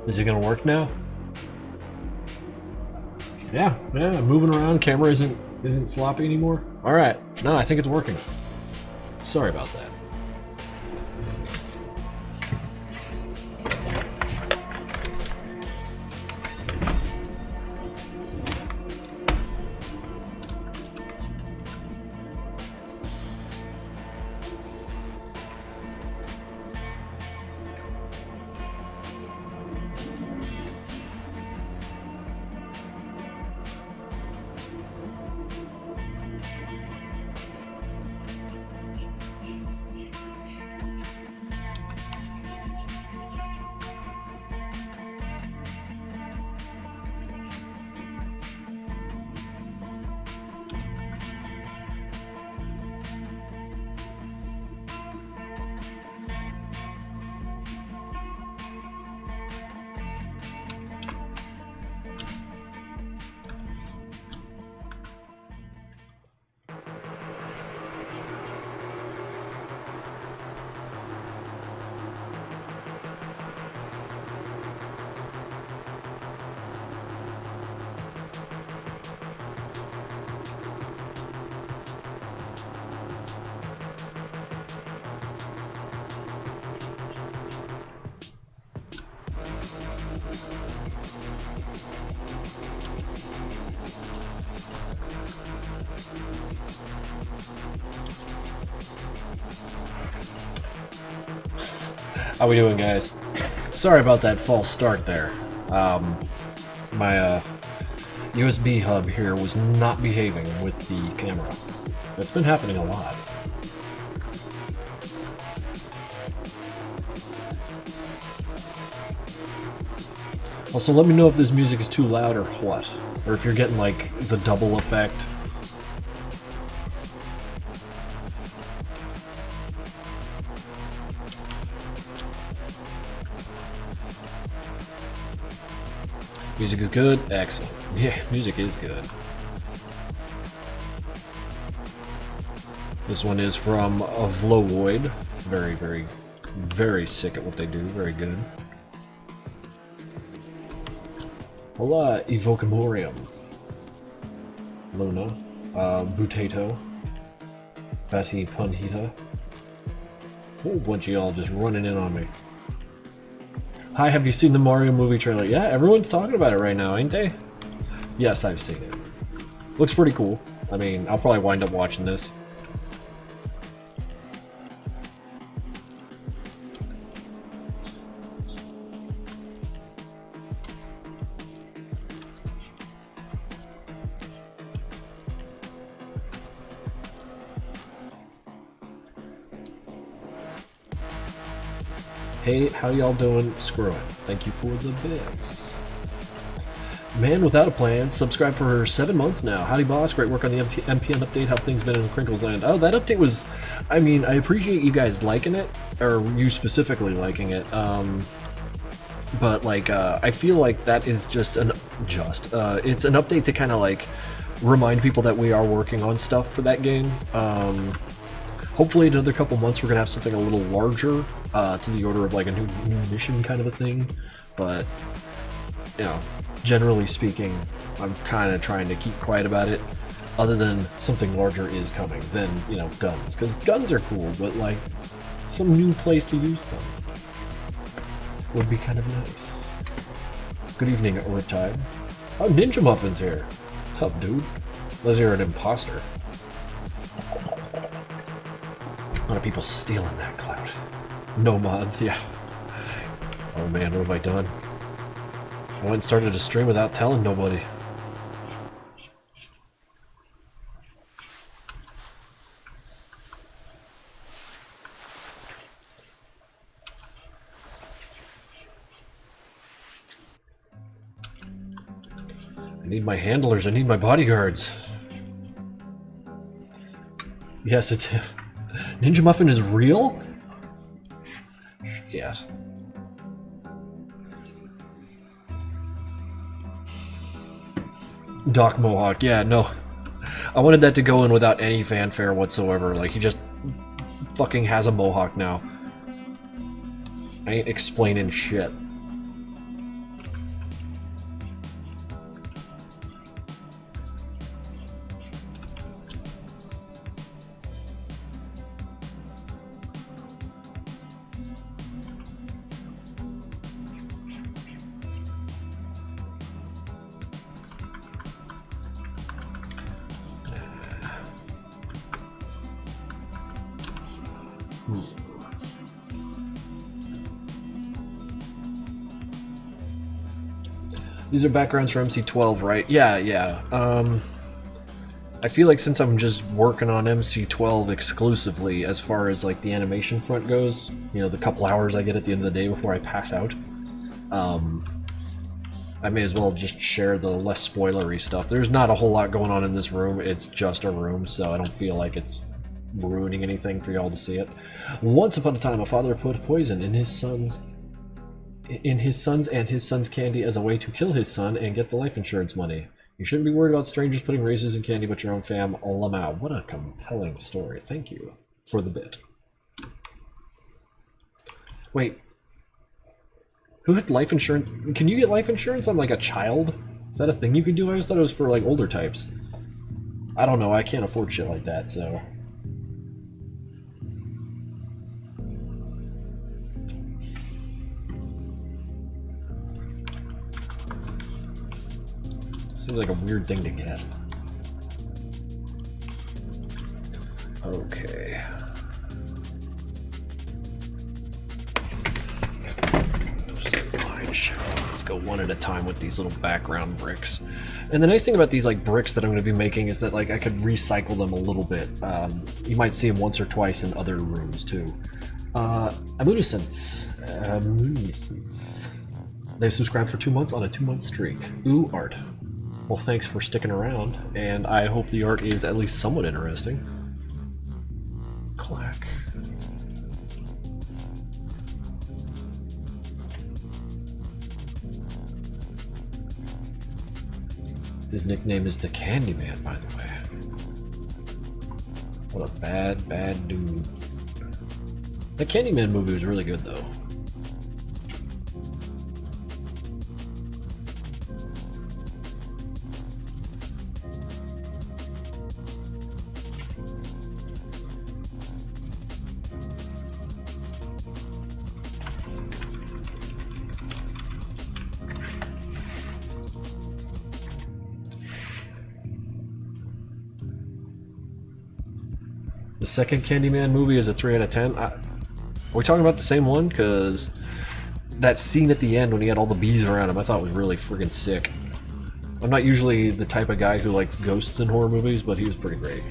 Is it gonna work now? Yeah, moving around, camera isn't sloppy anymore. Alright, no, I think it's working. Sorry about that. How we doing, guys? Sorry about that false start there. My USB hub here was not behaving with the camera. It's been happening a lot. Also, let me know if this music is too loud or what, or if you're getting like the double effect. Music is good? Excellent. Yeah, music is good. This one is from Vlovoid. Very, very, very sick at what they do. Very good. Hola, Evocamorium. Luna. Butato. Betty Punhita. A whole bunch of y'all just running in on me. Hi, have you seen the Mario movie trailer? Yeah, everyone's talking about it right now, ain't they? Yes, I've seen it. Looks pretty cool. I mean, I'll probably wind up watching this. Hey, how y'all doing? Screw it. Thank you for the bits. Man without a plan, subscribed for 7 months now. Howdy boss, great work on the MPN update. How things been in Krinkels Land? Oh, that update was, I mean, I appreciate you guys liking it, or you specifically liking it. But like, I feel like that is just it's an update to kind of like remind people that we are working on stuff for that game. Hopefully in another couple months we're gonna have something a little larger, to the order of like a new mission kind of a thing. But, you know, generally speaking, I'm kind of trying to keep quiet about it, other than something larger is coming. Then, you know, guns. Because guns are cool, but like, some new place to use them would be kind of nice. Good evening, Riptide. Oh, Ninja Muffin's here. What's up, dude? Unless you're an imposter. A lot of people stealing that clout. No mods, yeah. Oh man, what have I done? I went and started a stream without telling nobody. I need my handlers, I need my bodyguards. Yes, it's him. Ninja Muffin is real? Yes. Doc Mohawk, yeah, no. I wanted that to go in without any fanfare whatsoever. Like, he just fucking has a mohawk now. I ain't explaining shit. These are backgrounds for MC12, right? Yeah. I feel like since I'm just working on MC12 exclusively as far as like the animation front goes, you know, the couple hours I get at the end of the day before I pass out, I may as well just share the less spoilery stuff. There's not a whole lot going on in this room. It's just a room, so I don't feel like it's ruining anything for y'all to see it. Once upon a time, a father put poison in his son's and his son's candy as a way to kill his son and get the life insurance money. You shouldn't be worried about strangers putting raisins in candy but your own fam. Lamau. What a compelling story. Thank you for the bit. Wait. Who has life insurance? Can you get life insurance on like a child? Is that a thing you can do? I always thought it was for like older types. I don't know. I can't afford shit like that, so... Seems like a weird thing to get. Okay. Let's go one at a time with these little background bricks. And the nice thing about these like bricks that I'm going to be making is that like I could recycle them a little bit. You might see them once or twice in other rooms too. Amuniscence. They've subscribed for 2 months on a 2-month streak. Ooh, art. Well, thanks for sticking around, and I hope the art is at least somewhat interesting. Clack. His nickname is the Candyman, by the way. What a bad, bad dude. The Candyman movie was really good, though. The second Candyman movie is a 3 out of 10. Are we talking about the same one? Because that scene at the end when he had all the bees around him, I thought was really friggin' sick. I'm not usually the type of guy who likes ghosts in horror movies, but he was pretty great.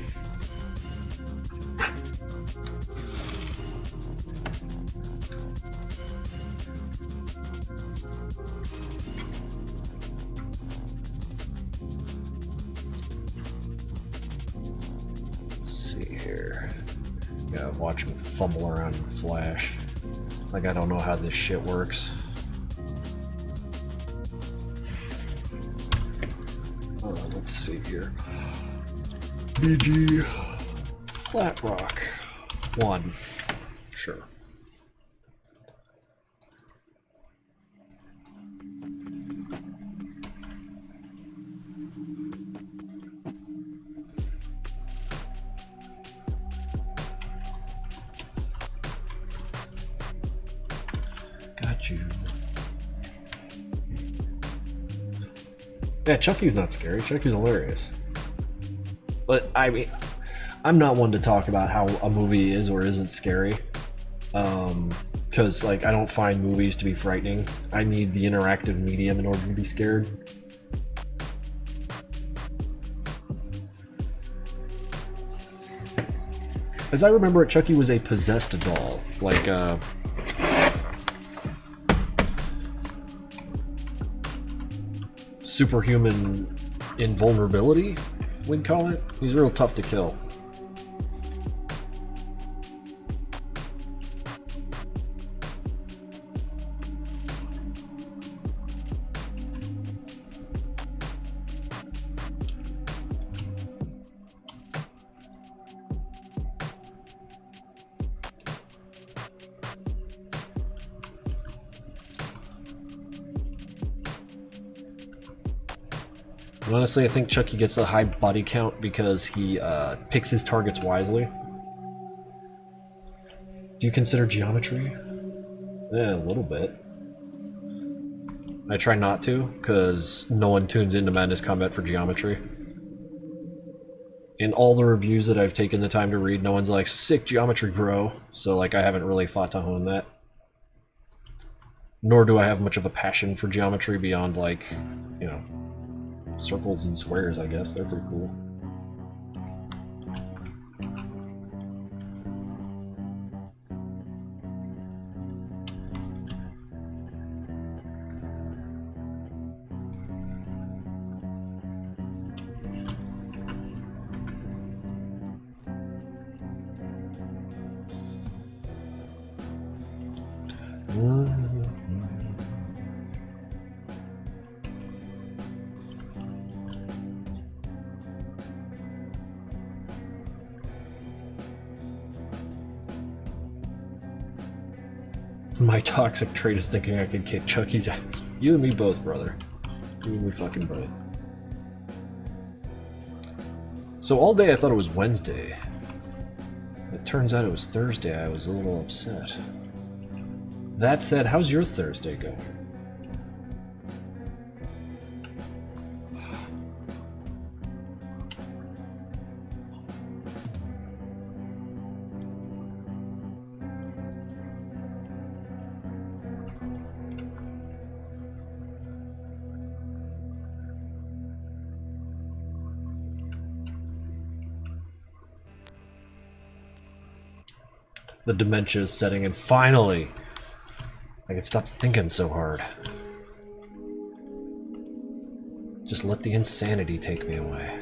Watch me fumble around in Flash. Like I don't know how this shit works. Let's see here. BG Flat Rock 1. Sure. Yeah, Chucky's not scary. Chucky's hilarious. But, I mean, I'm not one to talk about how a movie is or isn't scary. Because, like, I don't find movies to be frightening. I need the interactive medium in order to be scared. As I remember it, Chucky was a possessed doll. Like, superhuman invulnerability, we'd call it. He's real tough to kill. Honestly, I think Chucky gets a high body count because he picks his targets wisely. Do you consider geometry? Yeah, a little bit. I try not to, because no one tunes into Madness Combat for geometry. in all the reviews that I've taken the time to read, no one's like, sick geometry, bro. So, like, I haven't really thought to hone that. Nor do I have much of a passion for geometry beyond, like, you know, circles and squares, I guess. They're pretty cool. My toxic trait is thinking I could kick Chucky's ass. You and me both, brother. You and me fucking both. So all day I thought it was Wednesday. It turns out it was Thursday. I was a little upset. That said, how's your Thursday going? The dementia is setting in. Finally! I can stop thinking so hard. Just let the insanity take me away.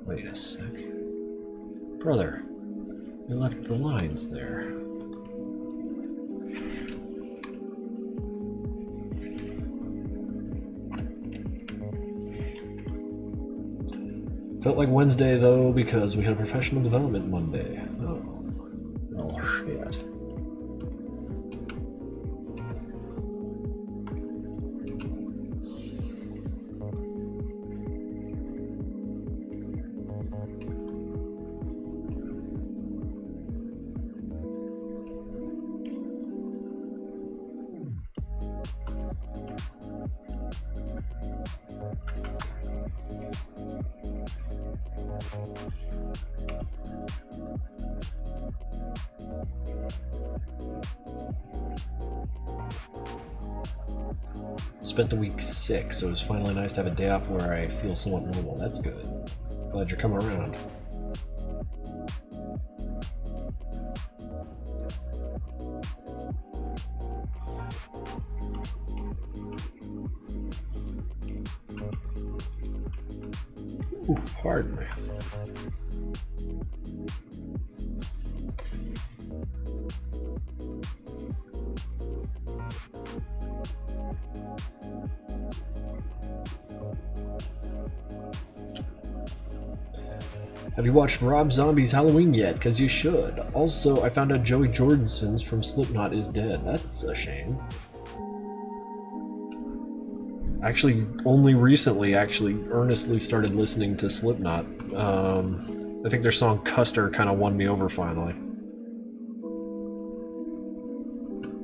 Wait a sec. Brother, you left the lines there. Felt like Wednesday, though, because we had a professional development Monday. Oh shit. Spent the week sick, so it was finally nice to have a day off where I feel somewhat normal. That's good. Glad you're coming around. Ooh, pardon me. Have you watched Rob Zombie's Halloween yet? Because you should. Also, I found out Joey Jordison's from Slipknot is dead. That's a shame. Actually, only recently, earnestly started listening to Slipknot. I think their song Custer kind of won me over finally.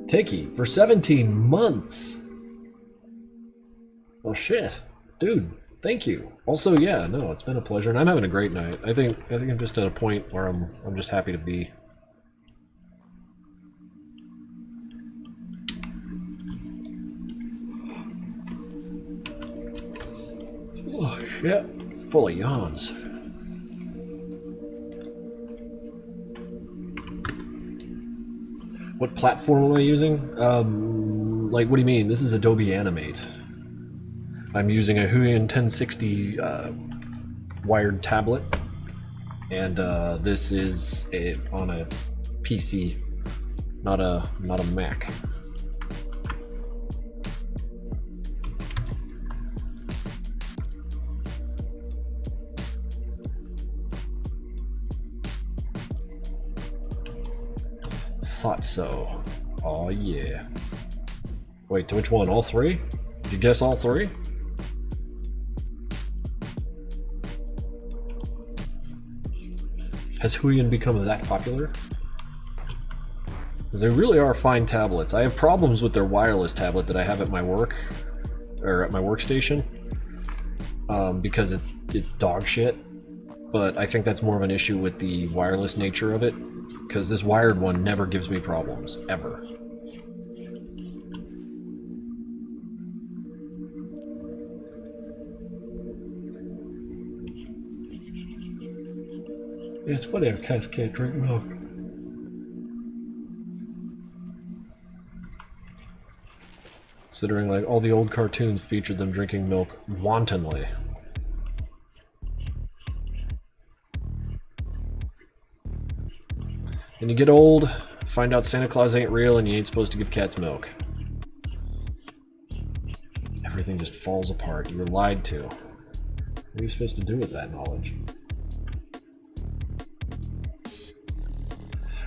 Tiki, for 17 months! Well, shit. Dude. Thank you. Also, yeah, no, it's been a pleasure, and I'm having a great night. I think I'm just at a point where I'm just happy to be. Oh shit, full of yawns. What platform am I using? Like, what do you mean? This is Adobe Animate. I'm using a Huion 1060 wired tablet, and this is on a PC, not a Mac. Thought so. Oh yeah. Wait, to which one? All three? Did you guess all three? Has Huion become that popular? Because they really are fine tablets. I have problems with their wireless tablet that I have at my work, or at my workstation, because it's dog shit. but I think that's more of an issue with the wireless nature of it, because this wired one never gives me problems, ever. Yeah, it's funny how cats can't drink milk. Considering like all the old cartoons featured them drinking milk wantonly. And you get old, find out Santa Claus ain't real and you ain't supposed to give cats milk. Everything just falls apart. You were lied to. What are you supposed to do with that knowledge?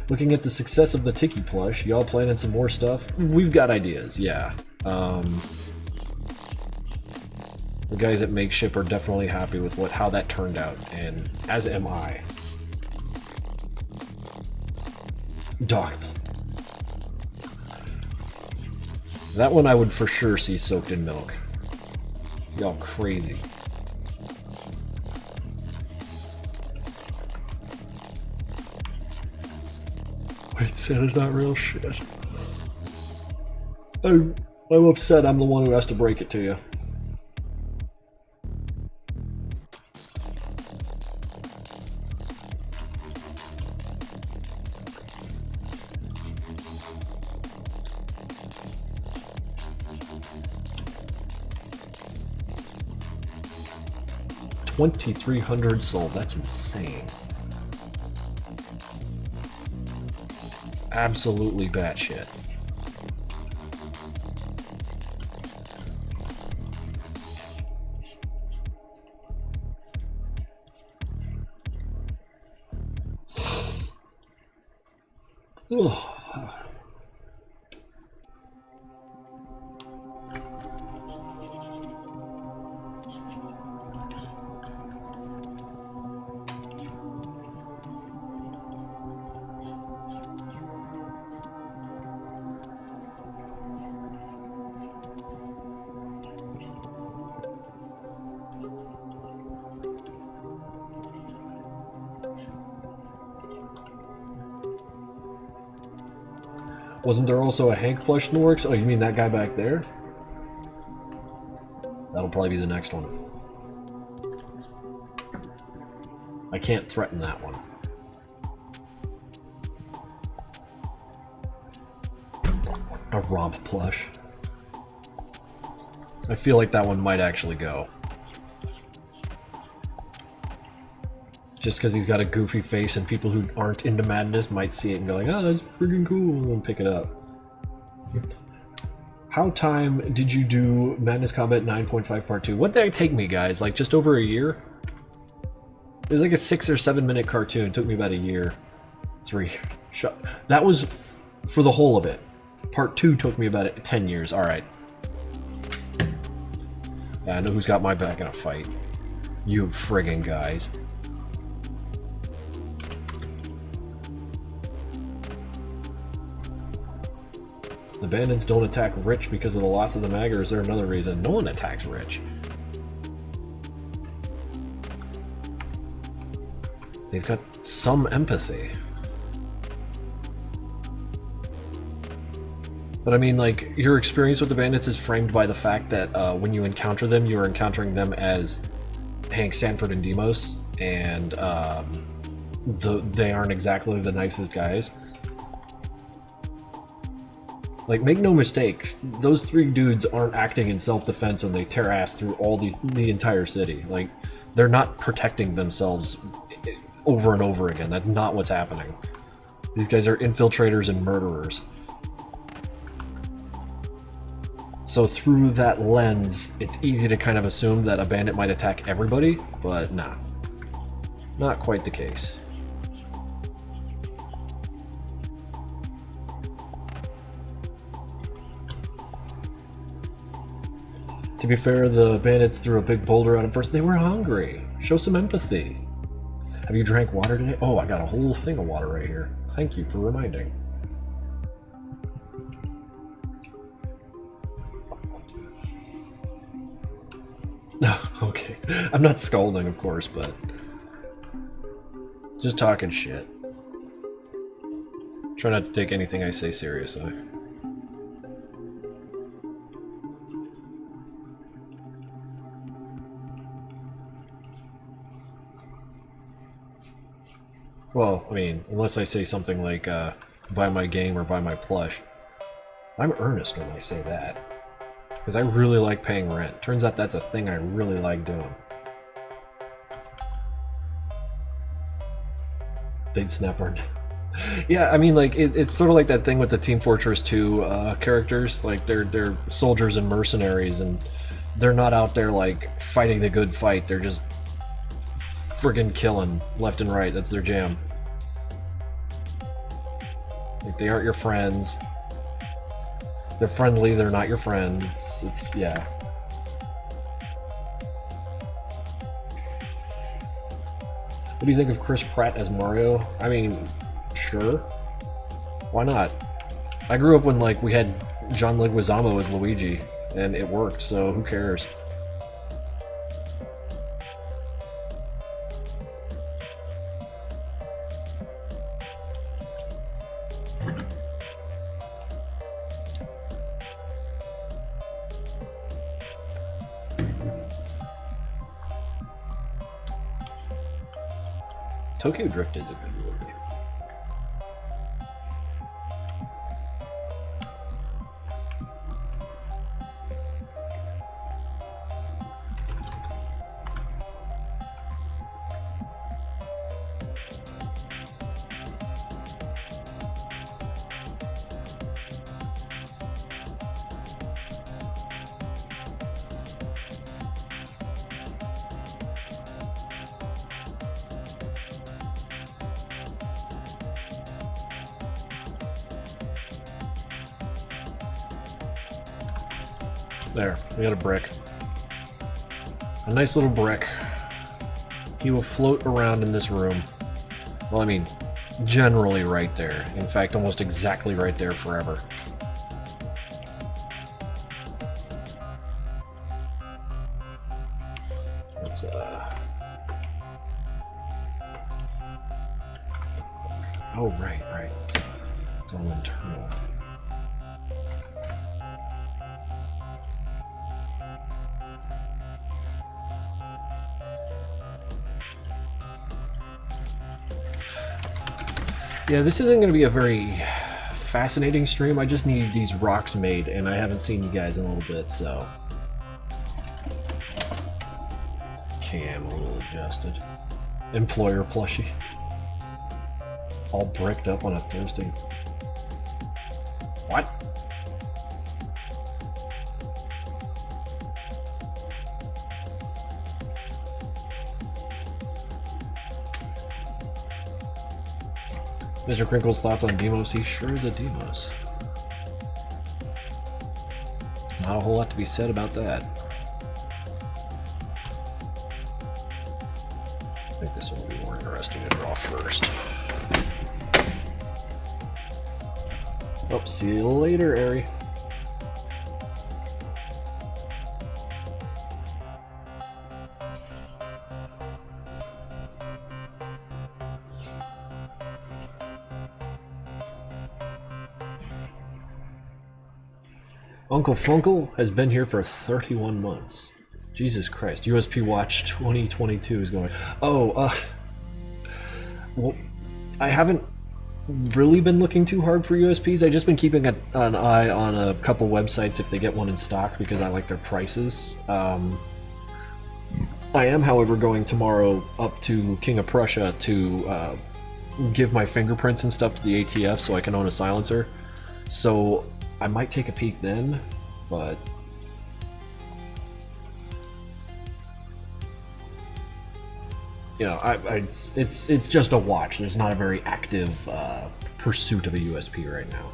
Looking at the success of the Tiki plush, y'all planning some more stuff? We've got ideas, yeah. The guys at Makeship are definitely happy with how that turned out, and as am I. Doc. That one I would for sure see soaked in milk. It's all crazy. Wait, Santa's not real? Shit. I'm upset I'm the one who has to break it to you. $2,300 sold. That's insane. It's absolutely batshit. Ugh. Wasn't there also a Hank plush in the works? Oh, you mean that guy back there? That'll probably be the next one. I can't threaten that one. A romp plush. I feel like that one might actually go. Just because he's got a goofy face and people who aren't into madness might see it and go like, oh, that's freaking cool, and pick it up. How time did you do Madness Combat 9.5 Part 2? What did it take me, guys? Like, just over a year? It was like a 6 or 7 minute cartoon. It took me about a year. 3. That was for the whole of it. Part 2 took me about 10 years. Alright. Yeah, I know who's got my back in a fight. You friggin' guys. The bandits don't attack Rich because of the loss of the mag, or is there another reason? No one attacks Rich. They've got some empathy. But I mean, like, your experience with the bandits is framed by the fact that when you encounter them, you are encountering them as Hank, Sanford, and Demos, and they aren't exactly the nicest guys. Like, make no mistakes, those 3 dudes aren't acting in self-defense when they tear ass through all the entire city. Like, they're not protecting themselves over and over again. That's not what's happening. These guys are infiltrators and murderers. So through that lens, it's easy to kind of assume that a bandit might attack everybody, but nah. Not quite the case. To be fair, the bandits threw a big boulder at him first. They were hungry. Show some empathy. Have you drank water today? Oh, I got a whole thing of water right here. Thank you for reminding. Okay. I'm not scolding, of course, but Just talking shit. Try not to take anything I say seriously. Well, I mean, unless I say something like, buy my game or buy my plush. I'm earnest when I say that. Because I really like paying rent. Turns out that's a thing I really like doing. They'd snap our... Yeah, I mean, like, it's sort of like that thing with the Team Fortress 2 characters. Like, they're soldiers and mercenaries, and they're not out there, like, fighting the good fight. They're just friggin' killing left and right. That's their jam. Like, they aren't your friends. They're friendly, they're not your friends. It's, yeah. What do you think of Chris Pratt as Mario? I mean, sure. Why not? I grew up when, like, we had John Leguizamo as Luigi, and it worked, so who cares? Tokyo Drift is a good movie. There, we got a brick. A nice little brick. He will float around in this room. Well, I mean, generally right there. In fact, almost exactly right there forever. Let's, oh, right. It's all internal. Yeah, this isn't going to be a very fascinating stream. I just need these rocks made, and I haven't seen you guys in a little bit, so... Cam a little adjusted. Employer plushie. All bricked up on a Thursday. What? Mr. Krinkles' thoughts on Demos? He sure is a Demos. Not a whole lot to be said about that. I think this one will be more interesting to draw first. Oh, see you later, Ari. Uncle Funkle has been here for 31 months. Jesus Christ. USP Watch 2022 is going. Oh, well, I haven't really been looking too hard for USPs. I've just been keeping an eye on a couple websites if they get one in stock because I like their prices. I am, however, going tomorrow up to King of Prussia to give my fingerprints and stuff to the ATF so I can own a silencer. So I might take a peek then, but you know, it's just a watch. There's not a very active pursuit of a USP right now.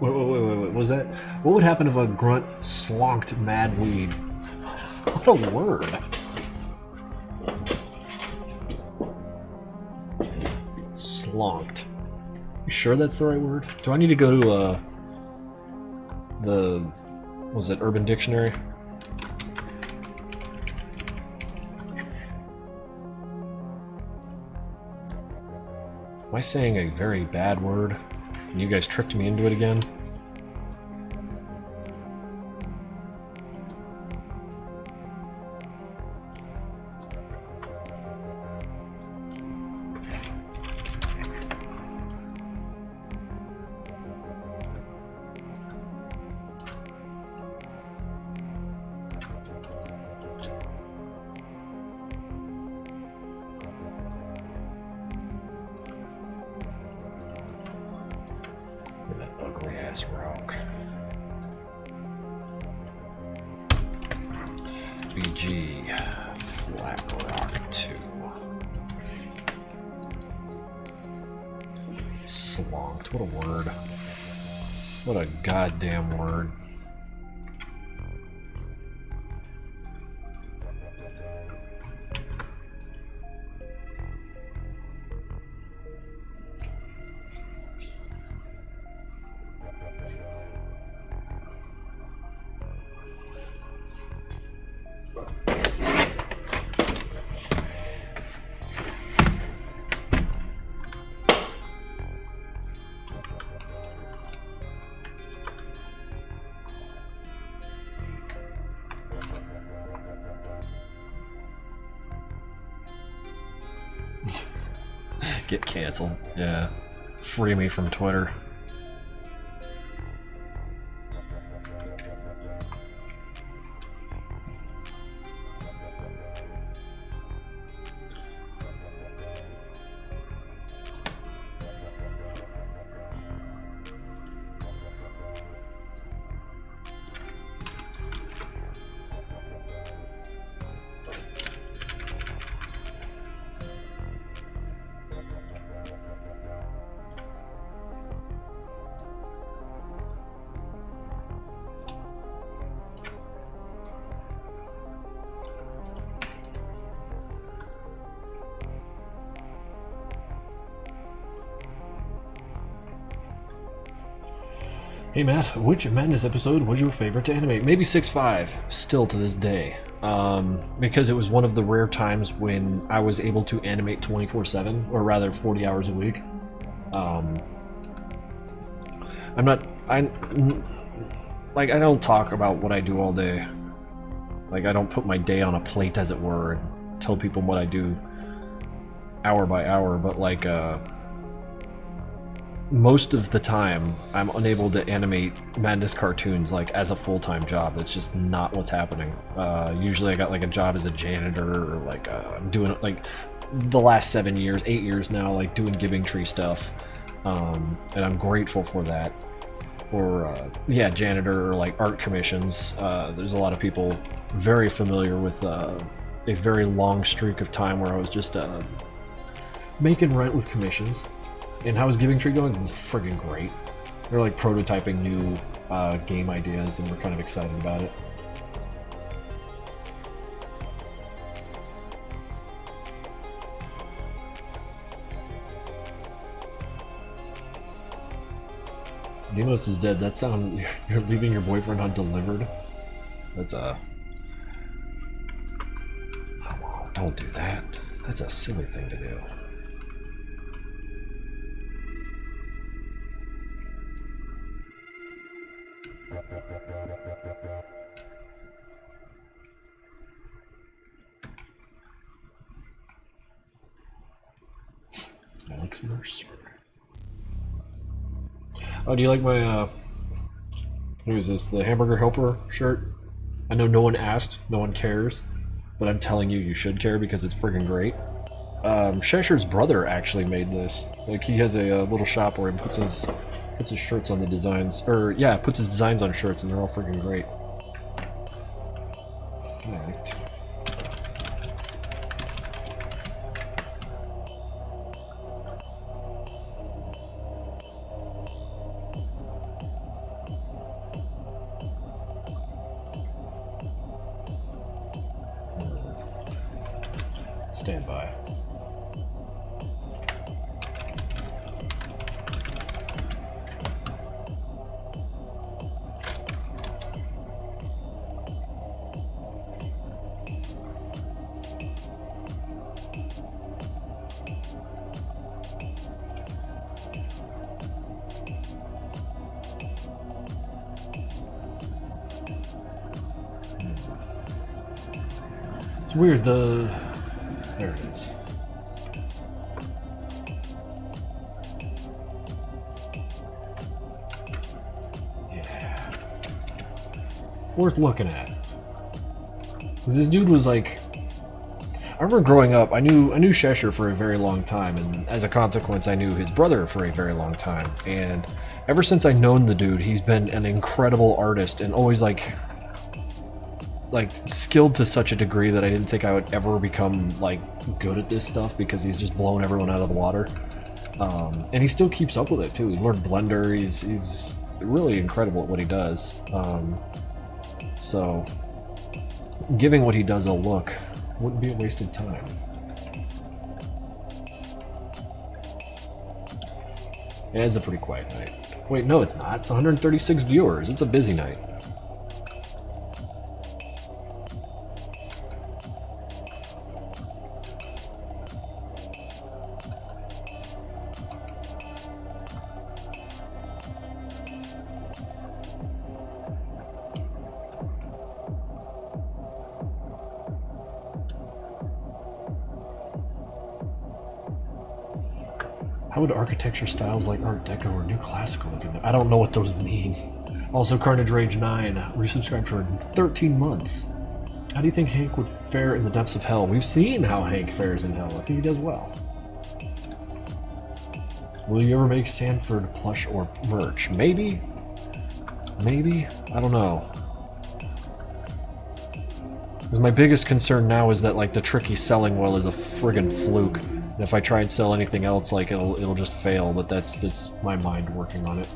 Wait, what was that? What would happen if a grunt slonked mad weed? What a word. Slonked. You sure that's the right word? Do I need to go to, was it Urban Dictionary? Am I saying a very bad word? And you guys tricked me into it again? Goddamn word. Get canceled. Yeah. Free me from Twitter. Hey Matt, which Madness episode was your favorite to animate? Maybe 6.5, still to this day. Because it was one of the rare times when I was able to animate 24/7, or rather 40 hours a week. I don't talk about what I do all day. Like, I don't put my day on a plate, as it were, and tell people what I do hour by hour, but like, most of the time, I'm unable to animate Madness cartoons like as a full-time job. That's just not what's happening. Usually I got like a job as a janitor, or like I'm doing like the last 7 years, 8 years now, like doing Giving Tree stuff, and I'm grateful for that. Or yeah, janitor, or like art commissions. There's a lot of people very familiar with a very long streak of time where I was just making rent with commissions. And how is Giving Tree going? Friggin' great. They're like prototyping new game ideas, and we're kind of excited about it. Demos is dead. That sounds... You're leaving your boyfriend undelivered? That's a... Come on, don't do that. That's a silly thing to do. Alex Mercer. Oh, do you like my, who is this? The Hamburger Helper shirt? I know no one asked, no one cares, but I'm telling you, you should care because it's friggin' great. Cheshire's brother actually made this. Like, he has a little shop where he puts his shirts on the designs, or yeah, puts his designs on shirts, and they're all friggin' great. Fact. Stand by. It's weird, there it is. Yeah. Worth looking at. 'Cause this dude was like... I remember growing up, I knew Cheshire for a very long time, and as a consequence I knew his brother for a very long time. And ever since I've known the dude, he's been an incredible artist and always like skilled to such a degree that I didn't think I would ever become like good at this stuff, because he's just blown everyone out of the water. And he still keeps up with it too. He's learned Blender. He's really incredible at what he does. So giving what he does a look wouldn't be a wasted time. Yeah, it's a pretty quiet night. Wait, no, it's not. It's 136 viewers. It's a busy night. How would architecture styles like Art Deco or New Classical looking? I don't know what those mean. Also, Carnage Rage 9 resubscribed for 13 months. How do you think Hank would fare in the depths of hell? We've seen how Hank fares in hell. I think he does well. Will you ever make Sanford plush or merch? Maybe? Maybe? I don't know. Because my biggest concern now is that like the trick he's selling well is a friggin' fluke. And if I try and sell anything else, like it'll just fail, but that's my mind working on it.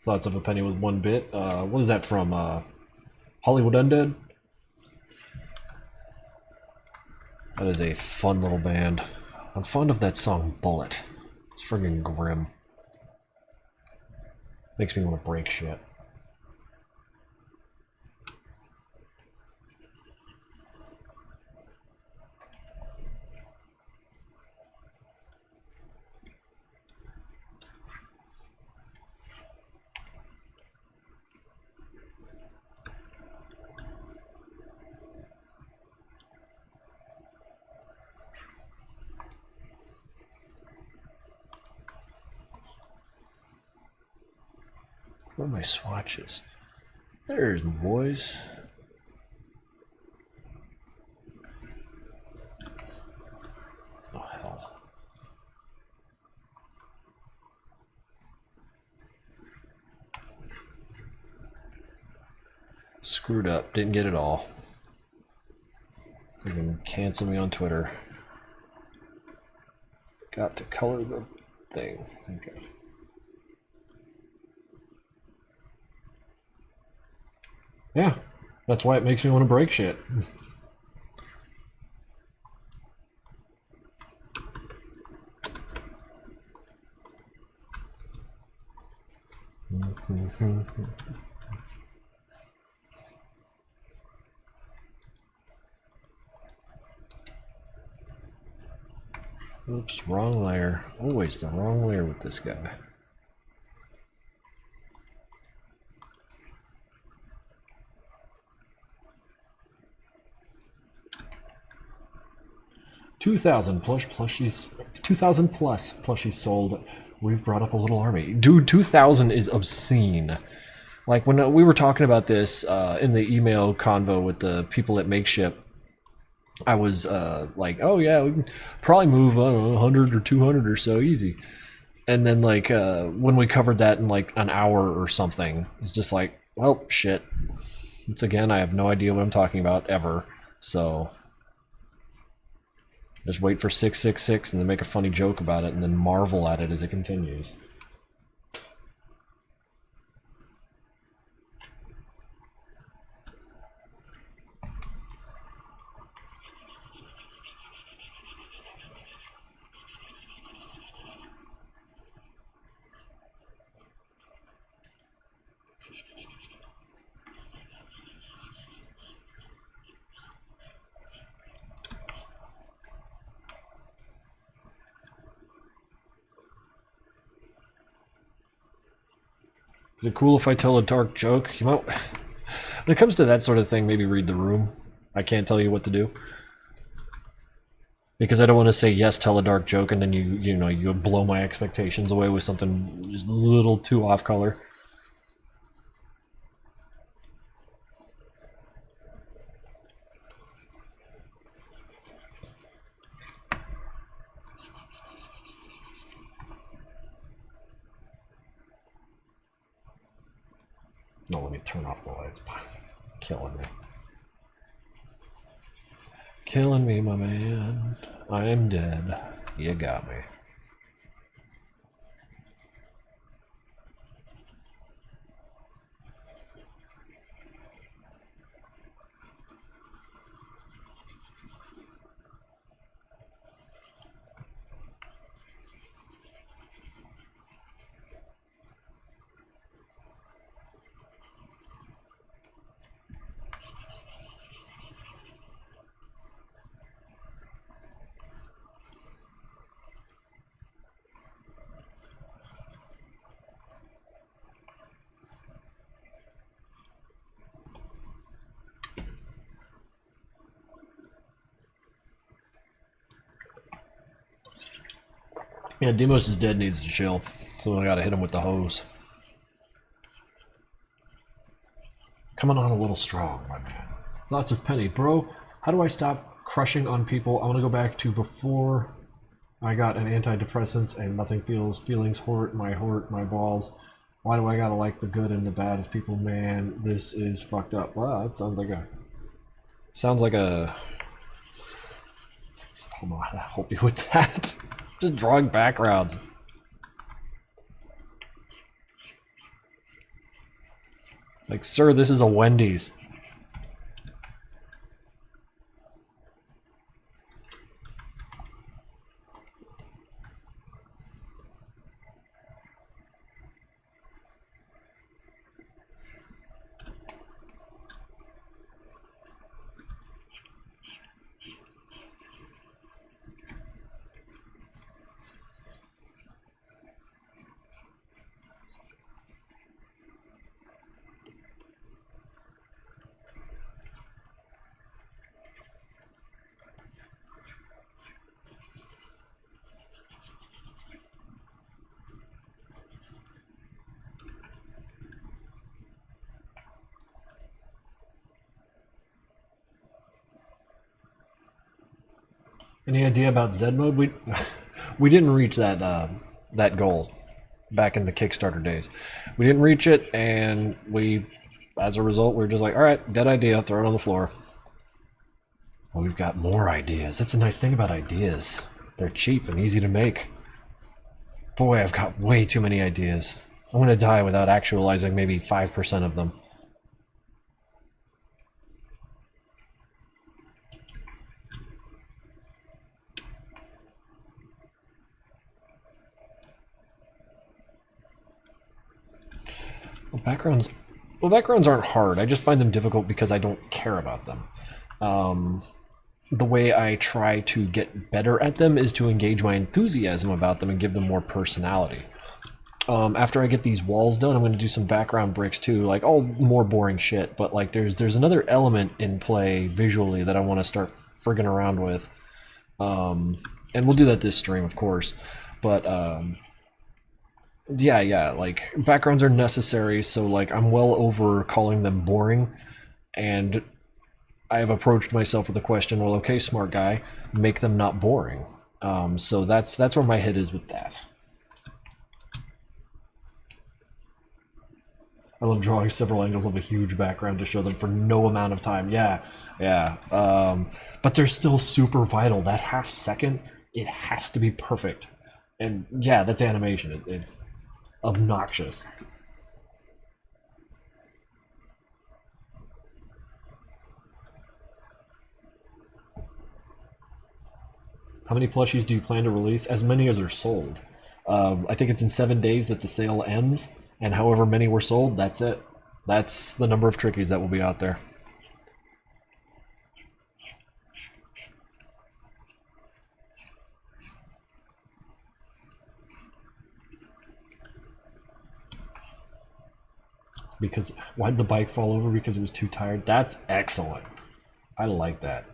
Thoughts of a penny with one bit. What is that from? Hollywood Undead? That is a fun little band. I'm fond of that song Bullet. It's friggin' grim. Makes me want to break shit. Where are my swatches? There's my boys. Oh, hell. Screwed up. Didn't get it all. Freaking cancel me on Twitter. Got to color the thing. Okay. Yeah, that's why it makes me want to break shit. Oops, wrong layer. Always the wrong layer with this guy. $2,000 plus plushies. 2,000 plus plushies sold. We've brought up a little army. Dude, 2,000 is obscene. Like when we were talking about this in the email convo with the people at Makeship, I was like, oh yeah, we can probably move, I don't know, 100 or 200 or so easy. And then like when we covered that in like an hour or something, it's just like, well, shit. Once again, I have no idea what I'm talking about ever. So just wait for 666 and then make a funny joke about it and then marvel at it as it continues. Is it cool if I tell a dark joke? You might, when it comes to that sort of thing, maybe read the room. I can't tell you what to do. Because I don't want to say, yes, tell a dark joke, and then you blow my expectations away with something just a little too off color. No, let me turn off the lights. Killing me. Killing me, my man. I am dead. You got me. Yeah, Demos is dead, needs to chill. So I gotta hit him with the hose. Coming on a little strong, my man. Lots of penny. Bro, how do I stop crushing on people? I want to go back to before I got an antidepressants and nothing feelings hurt my balls. Why do I gotta like the good and the bad of people? Man, this is fucked up. Wow, that sounds like a... Hold on, I'll help you with that. Just drawing backgrounds. Like, sir, this is a Wendy's. Any idea about Z mode? We didn't reach that that goal back in the Kickstarter days. We didn't reach it, and as a result, we were just like, all right, dead idea, throw it on the floor. Well, we've got more ideas. That's a nice thing about ideas. They're cheap and easy to make. Boy, I've got way too many ideas. I'm gonna die without actualizing maybe 5% of them. Backgrounds aren't hard. I just find them difficult because I don't care about them. The way I try to get better at them is to engage my enthusiasm about them and give them more personality. After I get these walls done, I'm going to do some background bricks too, like all more boring shit. But like, there's another element in play visually that I want to start friggin' around with, and we'll do that this stream, of course. But yeah, like, backgrounds are necessary, so like I'm well over calling them boring, and I have approached myself with the question, well, okay, smart guy, make them not boring. So that's where my head is with that. I love drawing several angles of a huge background to show them for no amount of time. Yeah. But they're still super vital. That half second, it has to be perfect. And yeah, that's animation. It's obnoxious. How many plushies do you plan to release? As many as are sold. I think it's in 7 days that the sale ends, and however many were sold, that's it. That's the number of trickies that will be out there. Because why did the bike fall over? Because it was too tired. That's excellent. I like that.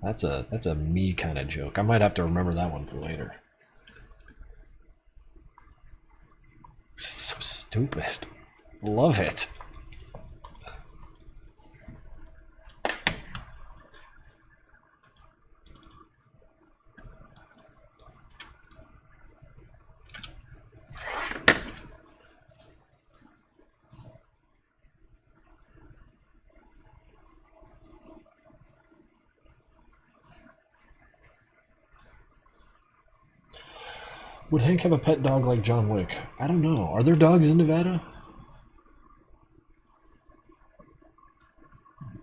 That's a me kind of joke. I might have to remember that one for later. So stupid. Love it. Would Hank have a pet dog like John Wick? I don't know. Are there dogs in Nevada?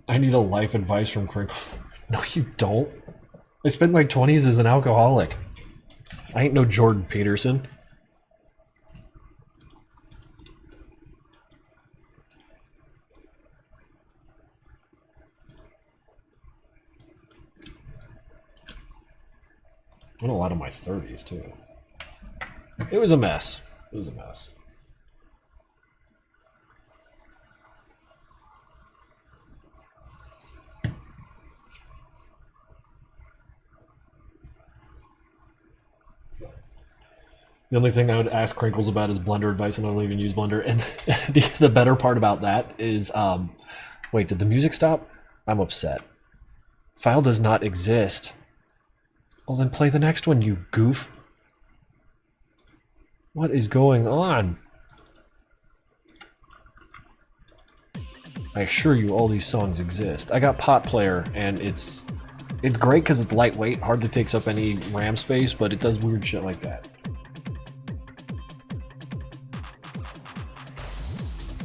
I need a life advice from Krinkles. No, you don't. I spent my 20s as an alcoholic. I ain't no Jordan Peterson. And a lot of my 30s, too. It was a mess. It was a mess. The only thing I would ask Krinkles about is Blender advice, and I don't even use Blender. And the better part about that is, wait, did the music stop? I'm upset. File does not exist. Well, then play the next one, you goof. What is going on? I assure you all these songs exist. I got Pot Player, and it's great because it's lightweight, hardly takes up any RAM space, but it does weird shit like that.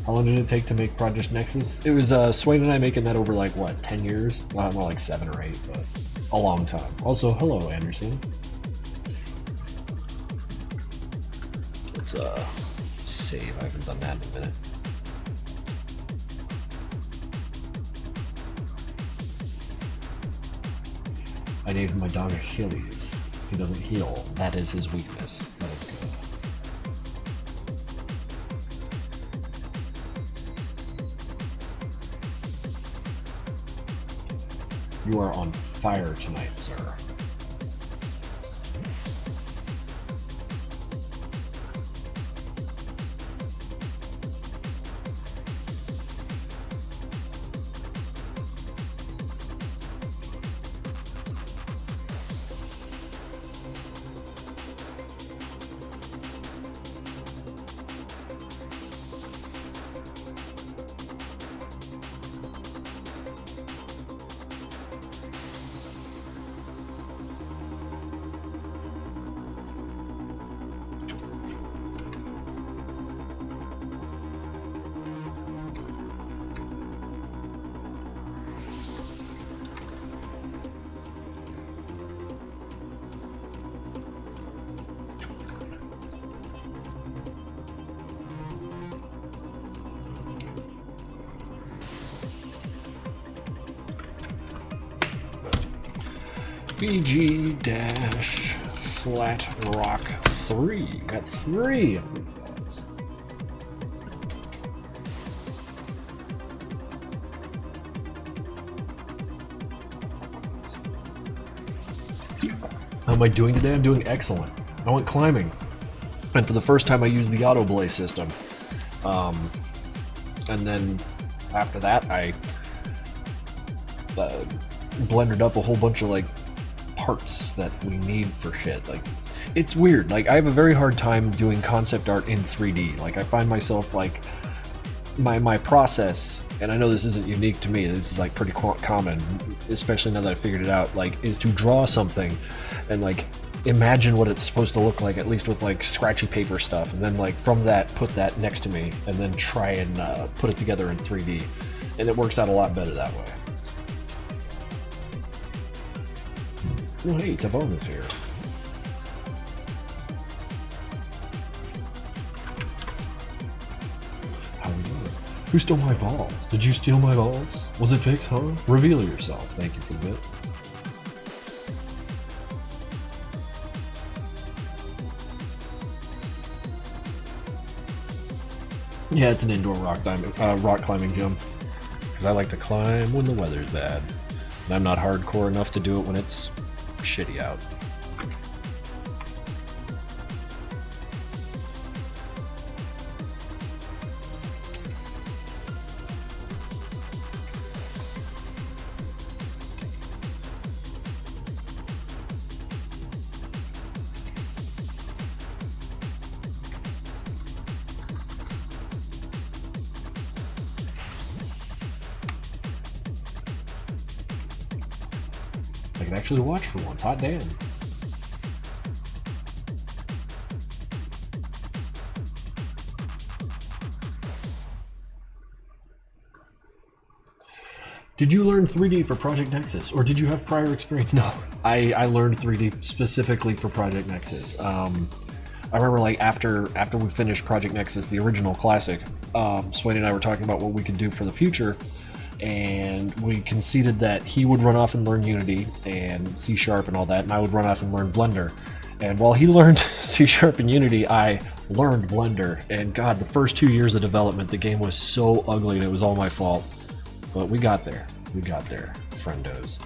How long did it take to make Project Nexus? It was Swain and I making that over like, what, 10 years? Well, more like 7 or 8, but a long time. Also, hello, Anderson. Let's save. I haven't done that in a minute. I named my dog Achilles. He doesn't heal. That is his weakness. That is good. You are on fire tonight, sir. BG-Flat Rock 3. Got 3 of these guys. How am I doing today? I'm doing excellent. I went climbing. And for the first time I used the auto belay system. And then after that I blended up a whole bunch of like parts that we need for shit. Like It's weird. Like, I have a very hard time doing concept art in 3D. Like, I find myself, like, my process, and I know this isn't unique to me, this is, like, pretty common, especially now that I figured it out, like, is to draw something and, like, imagine what it's supposed to look like, at least with, like, scratchy paper stuff, and then, like, from that, put that next to me, and then try and put it together in 3D. And it works out a lot better that way. Oh, hey, Tavon is here. How are we doing? Who stole my balls? Did you steal my balls? Was it Vix, huh? Reveal yourself. Thank you for the bit. Yeah, it's an indoor rock climbing gym. Because I like to climb when the weather's bad. And I'm not hardcore enough to do it when it's shitty out. I can actually watch for once. Hot damn. Did you learn 3D for Project Nexus, or did you have prior experience? No, I learned 3D specifically for Project Nexus. I remember, like, after we finished Project Nexus, the original classic, Swain and I were talking about what we could do for the future, and we conceded that he would run off and learn Unity and C# and all that, and I would run off and learn Blender. And while he learned C# and Unity, I learned Blender. And God, the first 2 years of development, the game was so ugly and it was all my fault. But we got there. We got there, friendos.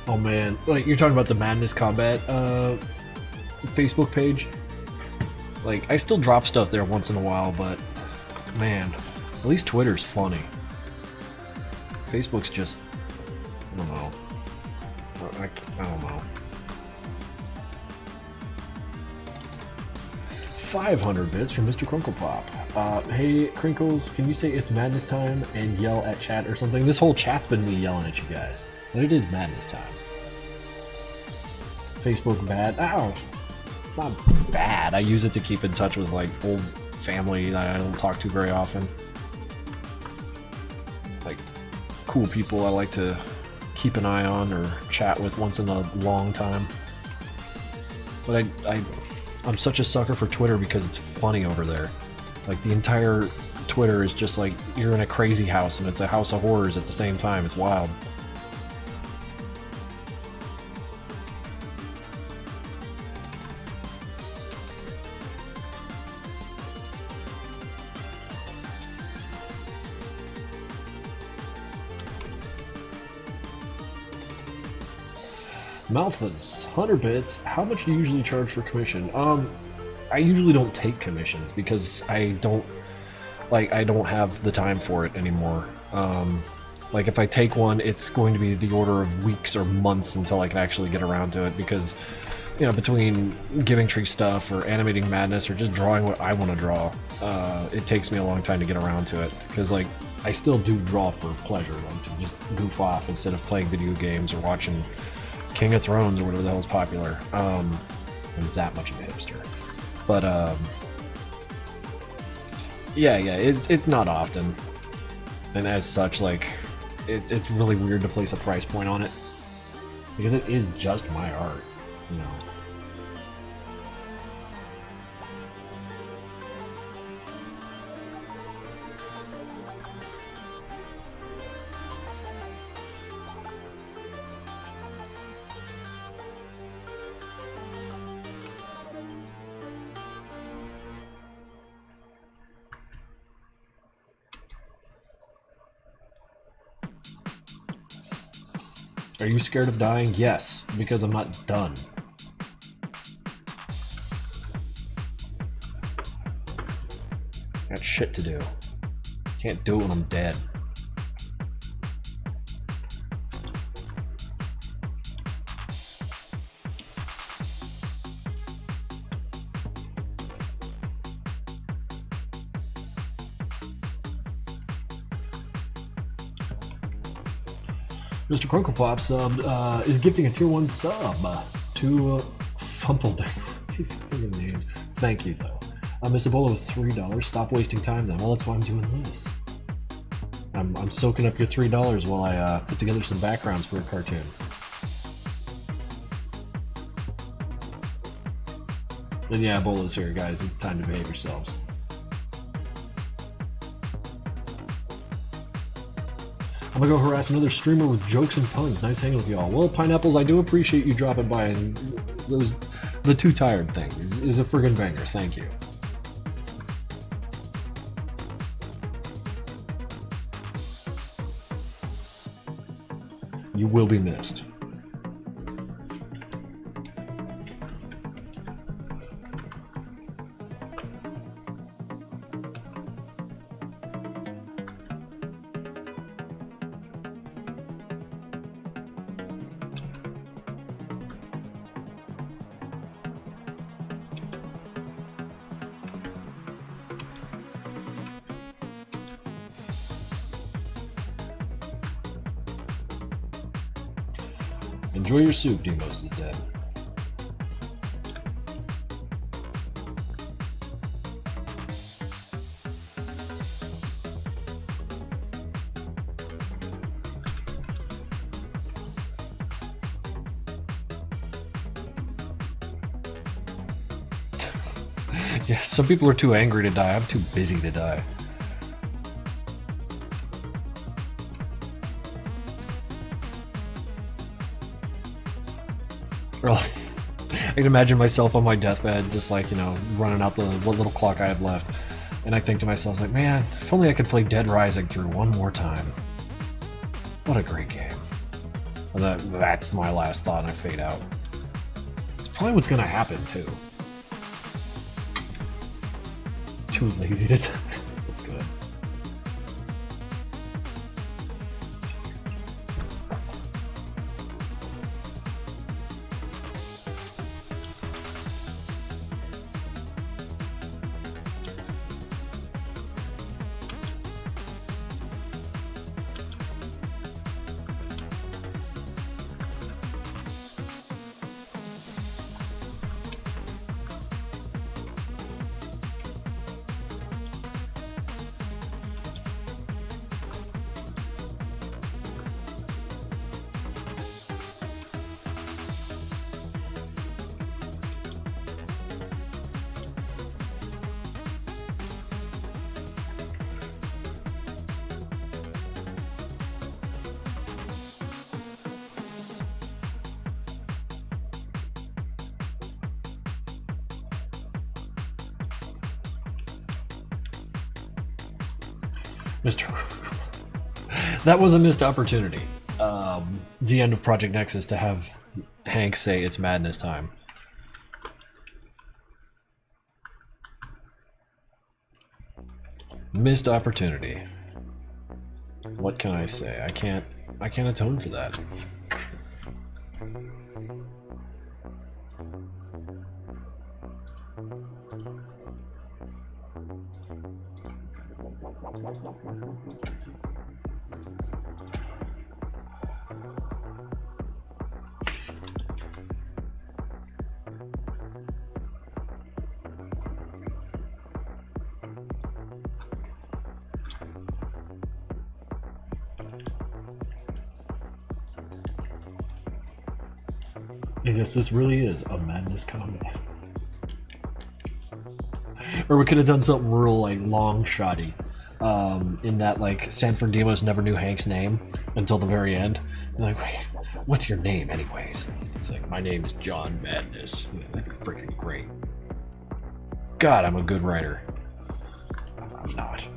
Oh man, like, you're talking about the Madness Combat Facebook page? Like, I still drop stuff there once in a while, but man, at least Twitter's funny. Facebook's just, I don't know. I don't know. 500 bits from Mr. Crunkle Pop. Hey, Krinkles, can you say it's madness time and yell at chat or something? This whole chat's been me yelling at you guys. But it is madness time. Facebook bad? Oh, it's not bad. I use it to keep in touch with, like, old family that I don't talk to very often. Like, cool people I like to keep an eye on or chat with once in a long time. But I'm such a sucker for Twitter because it's funny over there. Like, the entire Twitter is just like you're in a crazy house and it's a house of horrors at the same time. It's wild. Malphas, 100 bits. How much do you usually charge for commission? I usually don't take commissions because I don't have the time for it anymore. Like if I take one, it's going to be the order of weeks or months until I can actually get around to it because, you know, between Giving Tree stuff or Animating Madness or just drawing what I want to draw, it takes me a long time to get around to it because, like, I still do draw for pleasure, like to just goof off instead of playing video games or watching King of Thrones or whatever the hell's popular. I'm that much of a hipster. But, yeah, it's not often. And as such, like, it's really weird to place a price point on it. Because it is just my art, you know. Are you scared of dying? Yes, because I'm not done. Got shit to do. Can't do it when I'm dead. Mr. Crunklepop subbed, is gifting a tier 1 sub to Fumpleding. These fucking names. Thank you, though. Miss Ebola with $3. Stop wasting time, then. Well, that's why I'm doing this. I'm soaking up your $3 while I put together some backgrounds for a cartoon. And yeah, Ebola's here, guys. It's time to behave yourselves. I'm gonna go harass another streamer with jokes and puns. Nice hanging with y'all. Well, Pineapples, I do appreciate you dropping by, and the Too Tired thing is a friggin' banger. Thank you. You will be missed. Enjoy your soup, Demos is dead. Yeah, some people are too angry to die. I'm too busy to die. Really? I can imagine myself on my deathbed, just like, you know, running out what little clock I have left. And I think to myself, like, man, if only I could play Dead Rising through one more time. What a great game. And that's my last thought, and I fade out. It's probably what's gonna happen, too. Too lazy to die. That's good. Mr. That was a missed opportunity. The end of Project Nexus to have Hank say it's madness time. Missed opportunity. What can I say? I can't atone for that. I guess this really is a madness comedy. Or we could have done something real like long shotty. In that like Sanford Demos never knew Hank's name until the very end. They're like, wait, what's your name anyways? It's like, my name is John Madness. Yeah, that'd be freaking great. God, I'm a good writer. I'm not.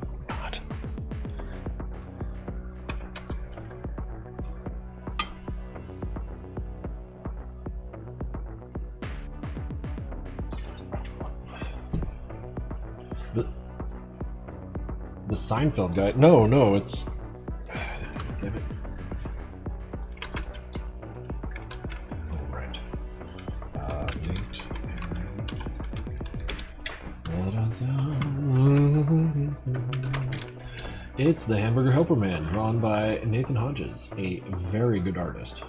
The Seinfeld guy? No, it's... Damn it. Oh, right. It's the Hamburger Helper Man, drawn by Nathan Hodges, a very good artist.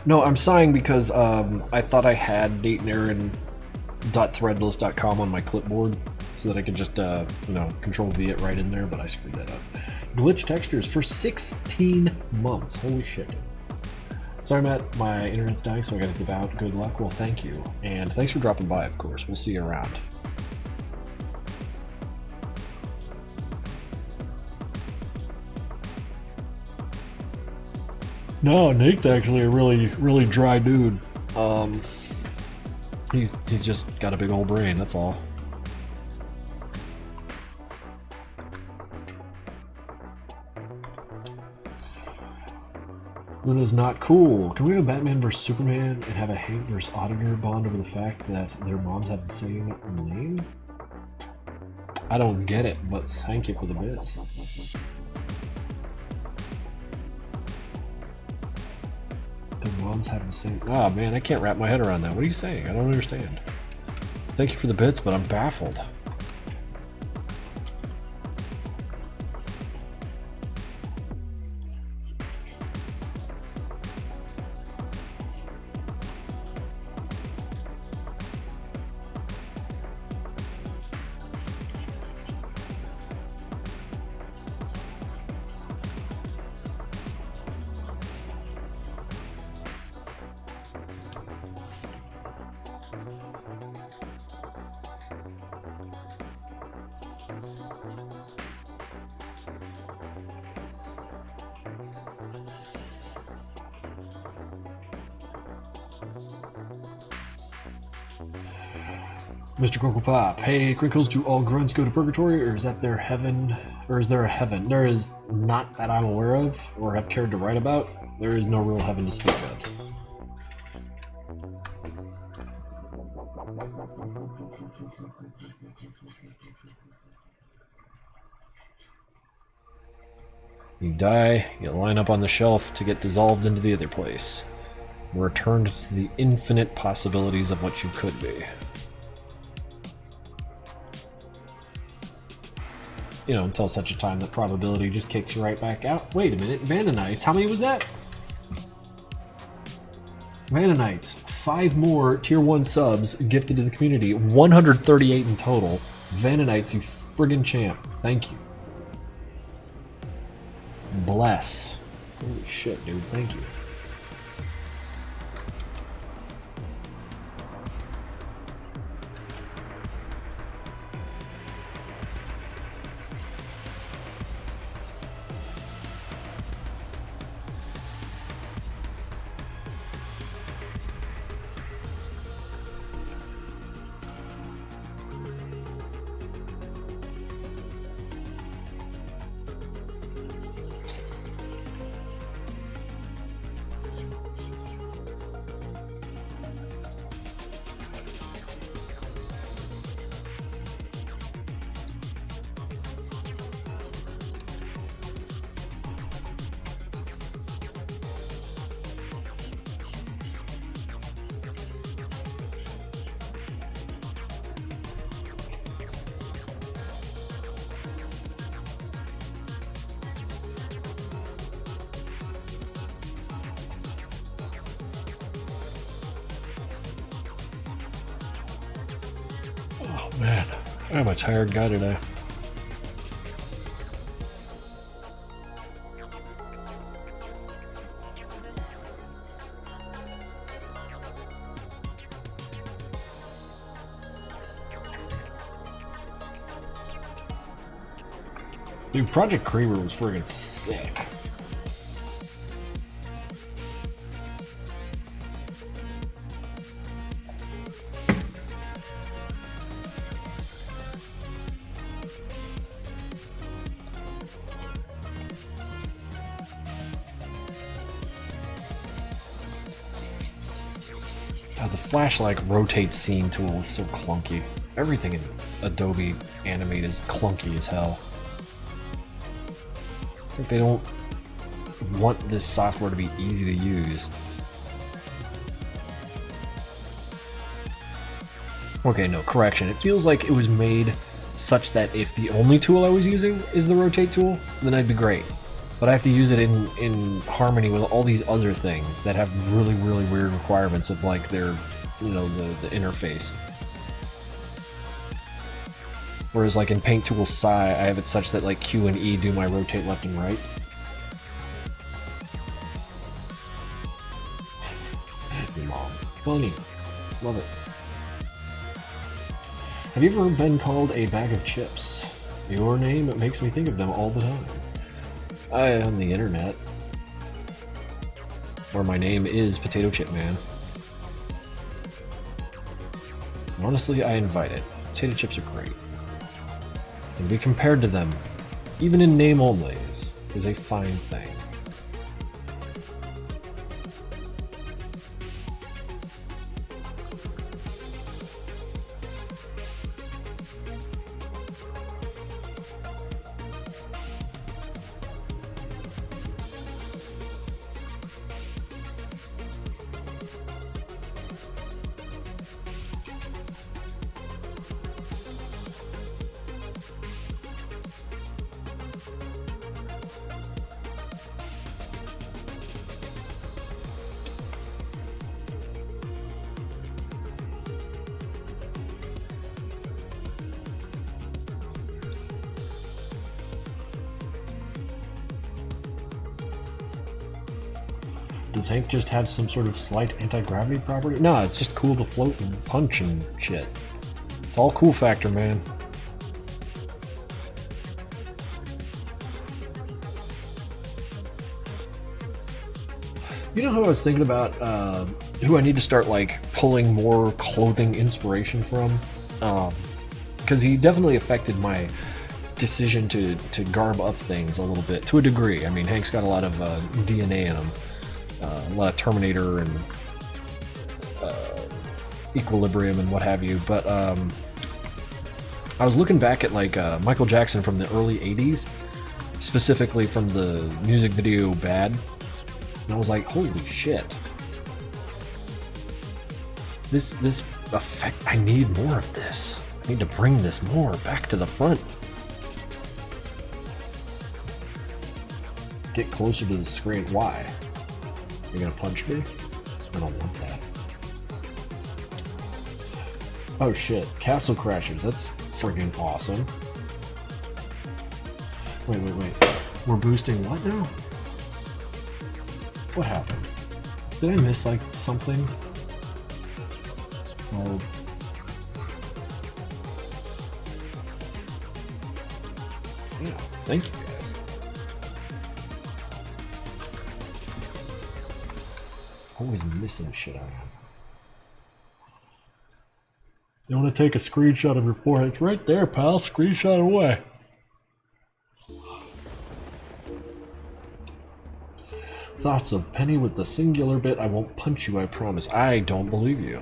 No, I'm sighing because I thought I had DaytonAaron.threadless.com on my clipboard so that I could just, Control V it right in there, but I screwed that up. Glitch textures for 16 months. Holy shit. Sorry, Matt, my internet's dying, so I gotta dip out. Good luck. Well, thank you. And thanks for dropping by, of course. We'll see you around. No, Nate's actually a really dry dude. He's just got a big old brain, that's all. Luna's not cool. Can we have Batman vs Superman and have a Hank vs Auditor bond over the fact that their moms have the same name? I don't get it, but thank you for the bits. Their moms have the same... Oh man, I can't wrap my head around that. What are you saying? I don't understand. Thank you for the bits, but I'm baffled. Mr. Coco Pop, hey Krinkels, do all grunts go to purgatory, or is that their heaven? Or is there a heaven? There is not that I'm aware of, or have cared to write about. There is no real heaven to speak of. You die, you line up on the shelf to get dissolved into the other place. Returned to the infinite possibilities of what you could be. You know, until such a time that probability just kicks you right back out. Wait a minute, Vananites, how many was that? Vananites, 5 more tier 1 subs gifted to the community, 138 in total. Vananites, you friggin' champ, thank you. Bless. Holy shit, dude, thank you. Man, I'm a tired guy today. Dude, Project Creeper was friggin' sick. God, the flashlight rotate scene tool is so clunky. Everything in Adobe Animate is clunky as hell. It's like they don't want this software to be easy to use. Okay, no, correction. It feels like it was made such that if the only tool I was using is the rotate tool, then I'd be great. But I have to use it in harmony with all these other things that have really, really weird requirements of like their, you know, the interface. Whereas like in Paint Tool Psi, I have it such that like Q and E do my rotate left and right. Mom. Funny. Love it. Have you ever been called a bag of chips? Your name, it makes me think of them all the time. On the internet. Where my name is Potato Chip Man. Honestly, I invite it. Potato chips are great. And to be compared to them, even in name only, is a fine thing. Does Hank just have some sort of slight anti-gravity property? No, it's just cool to float and punch and shit. It's all cool factor, man. You know who I was thinking about, who I need to start like pulling more clothing inspiration from? Because he definitely affected my decision to garb up things a little bit, to a degree. I mean, Hank's got a lot of DNA in him. A lot of Terminator and Equilibrium and what have you, but I was looking back at like Michael Jackson from the early 80s, specifically from the music video Bad, and I was like, holy shit. This effect, I need more of this. I need to bring this more back to the front. Get closer to the screen. Why? You're gonna punch me? I don't want that. Oh shit, Castle Crashers, that's friggin' awesome. Wait. We're boosting what now? What happened? Did I miss like something? Oh. Yeah, thank you. Always missing shit I am. You want to take a screenshot of your forehead? It's right there, pal. Screenshot away. Thoughts of Penny with the singular bit. I won't punch you, I promise. I don't believe you.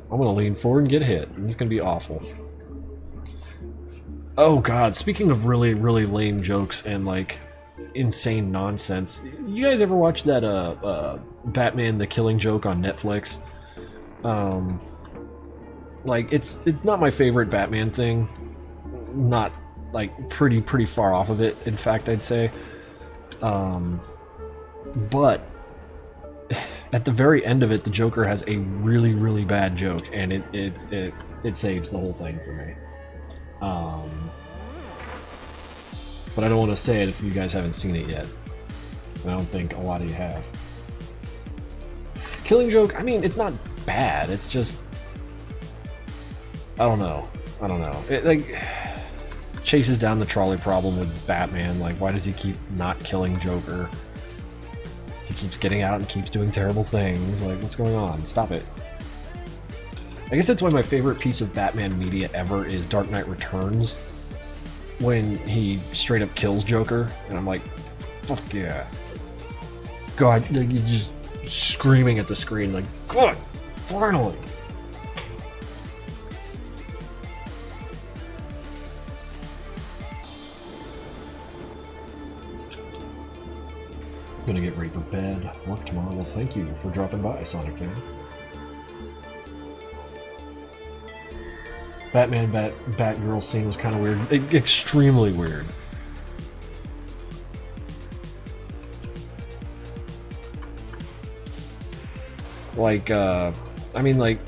I'm gonna lean forward and get hit, and it's gonna be awful. Oh god, speaking of really, really lame jokes and like insane nonsense, you guys ever watch that Batman the Killing Joke on Netflix? Like it's not my favorite Batman thing. Not like pretty far off of it, in fact, I'd say. But at the very end of it, the Joker has a really, really bad joke, and it saves the whole thing for me. But I don't want to say it if you guys haven't seen it yet. I don't think a lot of you have. Killing Joke, I mean, it's not bad. It's just, I don't know. It like chases down the trolley problem with Batman. Like, why does he keep not killing Joker? He keeps getting out and keeps doing terrible things. Like, what's going on? Stop it. I guess that's why my favorite piece of Batman media ever is Dark Knight Returns, when he straight up kills Joker, and I'm like, fuck yeah. God, like, you're just screaming at the screen like, God, finally! I'm gonna get ready for bed, work tomorrow. Well, thank you for dropping by, Sonic fan. Batman Batgirl scene was kind of weird. Extremely weird. Like, I mean, like,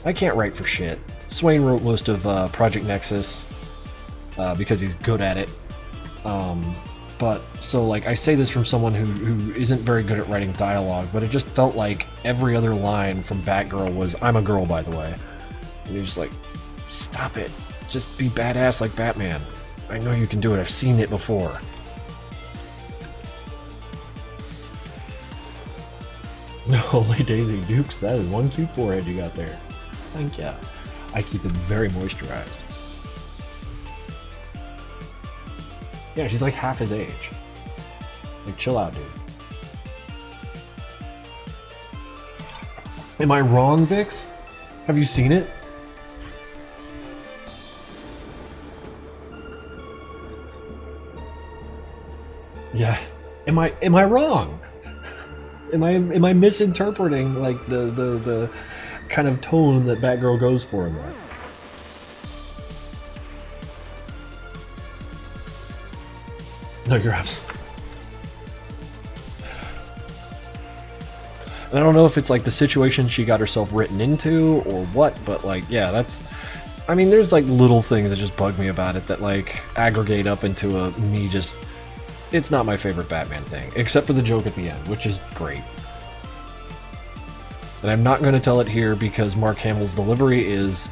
I can't write for shit. Swain wrote most of Project Nexus because he's good at it. But, so, like, I say this from someone who isn't very good at writing dialogue, but it just felt like every other line from Batgirl was, I'm a girl, by the way. And you're just like, stop it. Just be badass like Batman. I know you can do it. I've seen it before. Holy Daisy Dukes, that is one cute forehead you got there. Thank ya. I keep it very moisturized. Yeah, she's like half his age. Like, chill out, dude. Am I wrong, Vix? Have you seen it? Yeah. Am I wrong? Am I misinterpreting like the kind of tone that Batgirl goes for in that? No, you're absolutely. And I don't know if it's like the situation she got herself written into or what, but like, yeah, that's. I mean, there's like little things that just bug me about it that like aggregate up into a me just. It's not my favorite Batman thing, except for the joke at the end, which is great. And I'm not going to tell it here because Mark Hamill's delivery is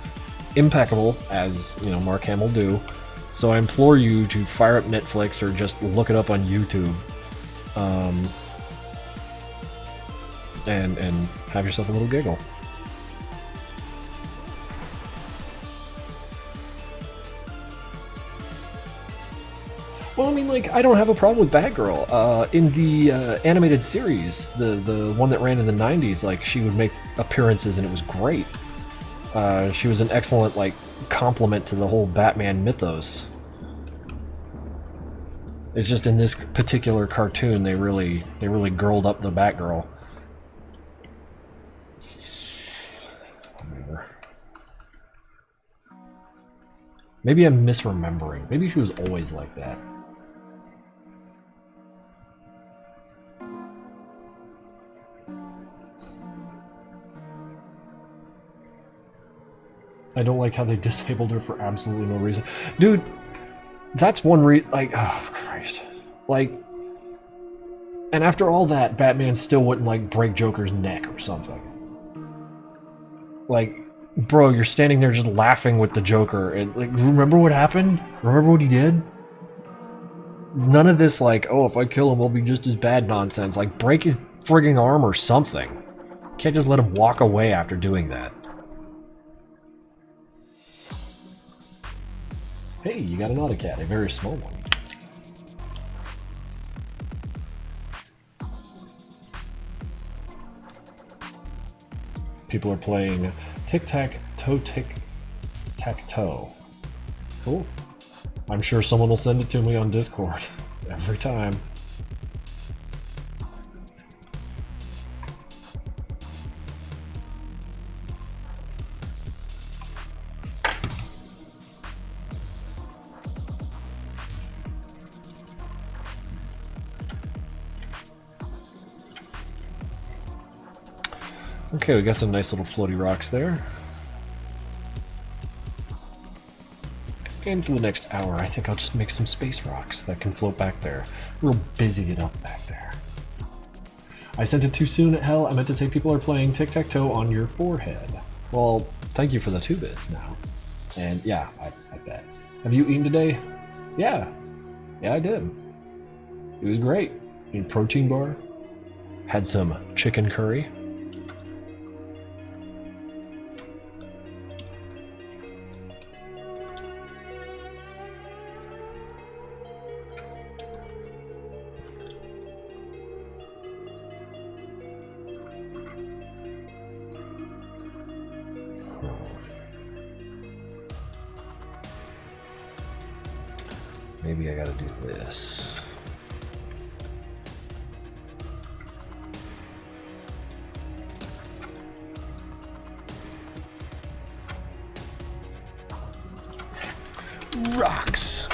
impeccable, as, you know, Mark Hamill do. So I implore you to fire up Netflix or just look it up on YouTube. And have yourself a little giggle. Well, I mean, like, I don't have a problem with Batgirl. In the animated series, the one that ran in the 90s, like, she would make appearances and it was great. She was an excellent, like, complement to the whole Batman mythos. It's just in this particular cartoon, they really girled up the Batgirl. Maybe I'm misremembering. Maybe she was always like that. I don't like how they disabled her for absolutely no reason. Dude, that's one like, oh, Christ. Like, and after all that, Batman still wouldn't, like, break Joker's neck or something. Like, bro, you're standing there just laughing with the Joker, and, like, remember what happened? Remember what he did? None of this, like, oh, if I kill him, I'll be just as bad nonsense. Like, break his frigging arm or something. You can't just let him walk away after doing that. Hey, you got an autocat, a very small one. People are playing tic-tac-toe, tic-tac-toe. Cool. I'm sure someone will send it to me on Discord. Every time. Okay, we got some nice little floaty rocks there. And for the next hour, I think I'll just make some space rocks that can float back there. We'll busy it up back there. I sent it too soon. Hell, I meant to say people are playing tic-tac-toe on your forehead. Well, thank you for the 2 bits now. And yeah, I bet. Have you eaten today? Yeah. Yeah, I did. It was great. Ate a protein bar. Had some chicken curry. Maybe I gotta do this. Rocks!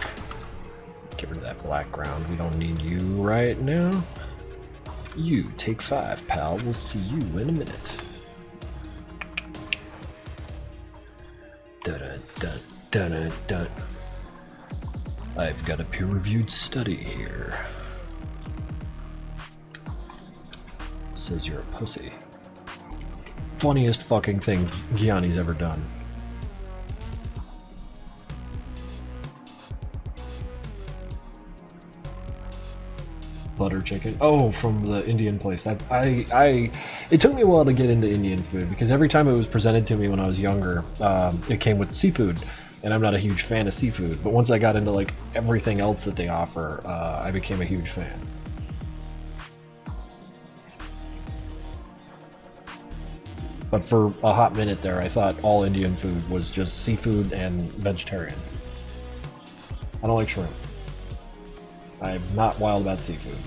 Get rid of that background. We don't need you right now. You take 5, pal. We'll see you in a minute. Dun dun dun dun dun. I've got a peer-reviewed study here. Says you're a pussy. Funniest fucking thing Gianni's ever done. Butter chicken. Oh, from the Indian place. That it took me a while to get into Indian food because every time it was presented to me when I was younger, it came with seafood. And I'm not a huge fan of seafood, but once I got into like everything else that they offer, I became a huge fan. But for a hot minute there, I thought all Indian food was just seafood and vegetarian. I don't like shrimp. I'm not wild about seafood.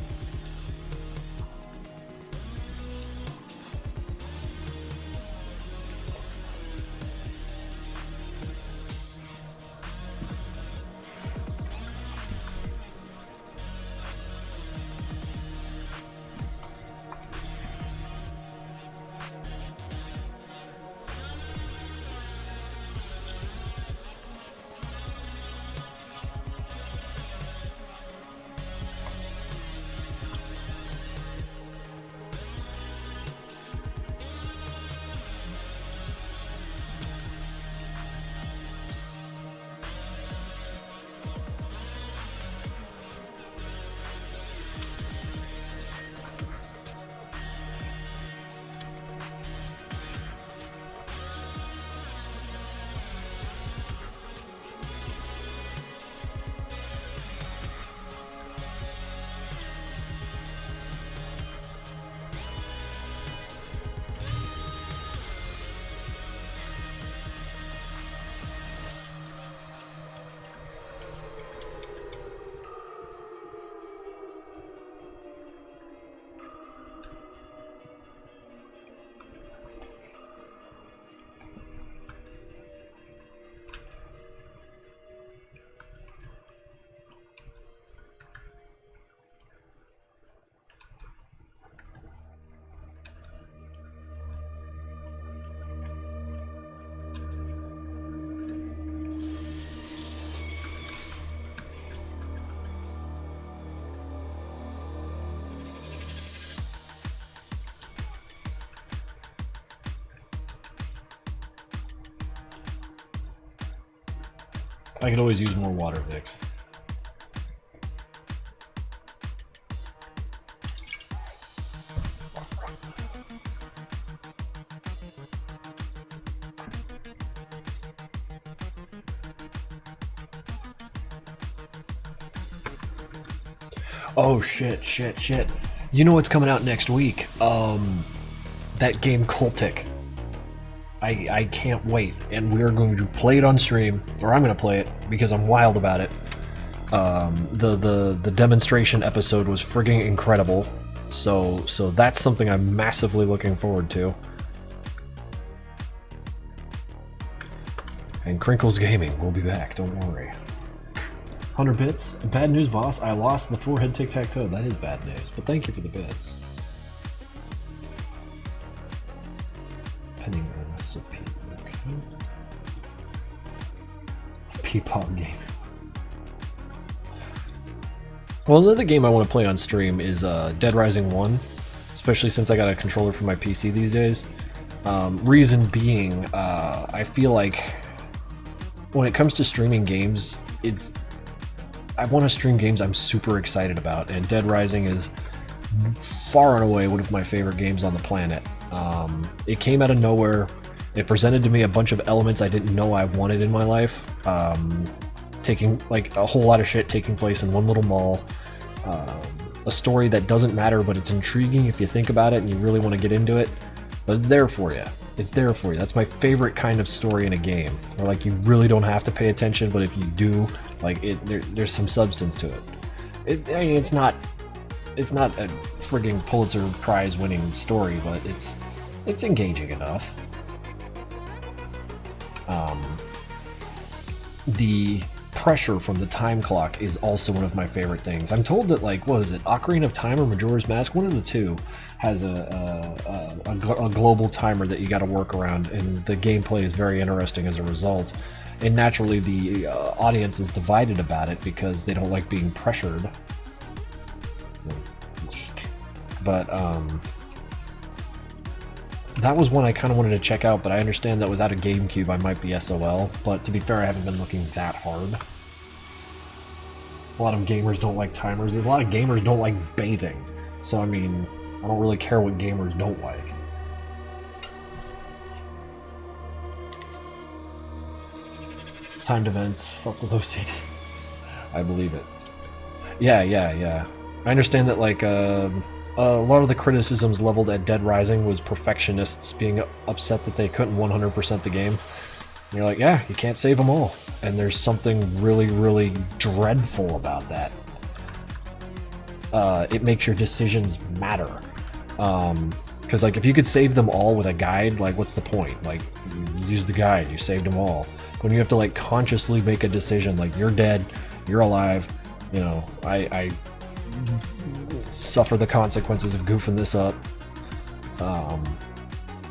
I could always use more water, Vix. Oh shit. You know what's coming out next week? That game Cultic. I can't wait, and we're going to play it on stream, or I'm going to play it because I'm wild about it. The demonstration episode was frigging incredible, so that's something I'm massively looking forward to. And Krinkels Gaming will be back, don't worry. 100 bits? Bad news, boss. I lost the forehead tic-tac-toe. That is bad news, but thank you for the bits. Pending recipe. Okay. P-pop game. Well, another game I want to play on stream is Dead Rising 1, especially since I got a controller for my PC these days. Reason being, I feel like when it comes to streaming games, I want to stream games I'm super excited about, and Dead Rising is far and away one of my favorite games on the planet. It came out of nowhere. It presented to me a bunch of elements I didn't know I wanted in my life. Taking like a whole lot of shit taking place in one little mall. A story that doesn't matter, but it's intriguing if you think about it and you really want to get into it. But it's there for you. It's there for you. That's my favorite kind of story in a game. Where like you really don't have to pay attention, but if you do, like there's some substance to it. I mean, it's not a frigging Pulitzer Prize winning story, but it's engaging enough. The pressure from the time clock is also one of my favorite things. I'm told that, like, what is it, Ocarina of Time or Majora's Mask, one of the two has a global timer that you got to work around, and the gameplay is very interesting as a result. And naturally, the audience is divided about it because they don't like being pressured. Weak. But that was one I kind of wanted to check out, but I understand that without a GameCube I might be SOL, but to be fair, I haven't been looking that hard. A lot of gamers don't like timers. A lot of gamers don't like bathing. So, I mean, I don't really care what gamers don't like. Timed events, fuck with OCD. I believe it. Yeah. I understand that, like, a lot of the criticisms leveled at Dead Rising was perfectionists being upset that they couldn't 100% the game. And you're like, yeah, you can't save them all. And there's something really, really dreadful about that. It makes your decisions matter. Because, like, if you could save them all with a guide, like, what's the point? Like, you use the guide, you saved them all. When you have to, like, consciously make a decision, like, you're dead, you're alive, you know, I suffer the consequences of goofing this up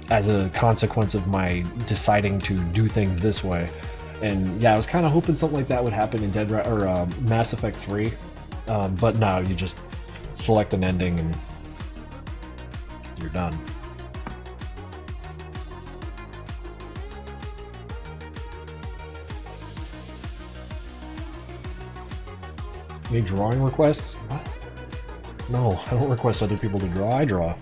as a consequence of my deciding to do things this way. And yeah, I was kind of hoping something like that would happen in Mass Effect 3, but no, you just select an ending and you're done. Any drawing requests? What? No, I don't request other people to draw, I draw.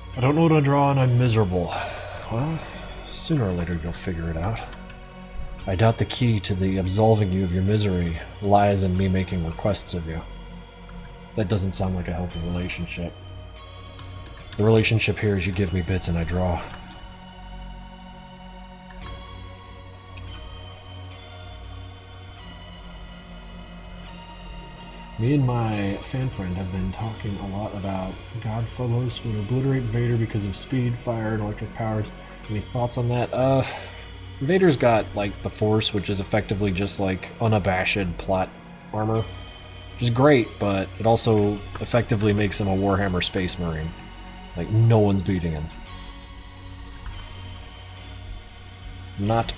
I don't know what to draw and I'm miserable. Well, sooner or later you'll figure it out. I doubt the key to the absolving you of your misery lies in me making requests of you. That doesn't sound like a healthy relationship. The relationship here is you give me bits and I draw. Me and my fan friend have been talking a lot about God Phobos would obliterate Vader because of speed, fire, and electric powers. Any thoughts on that? Vader's got, like, the Force, which is effectively just, like, unabashed plot armor. Which is great, but it also effectively makes him a Warhammer Space Marine. Like, no one's beating him. Not...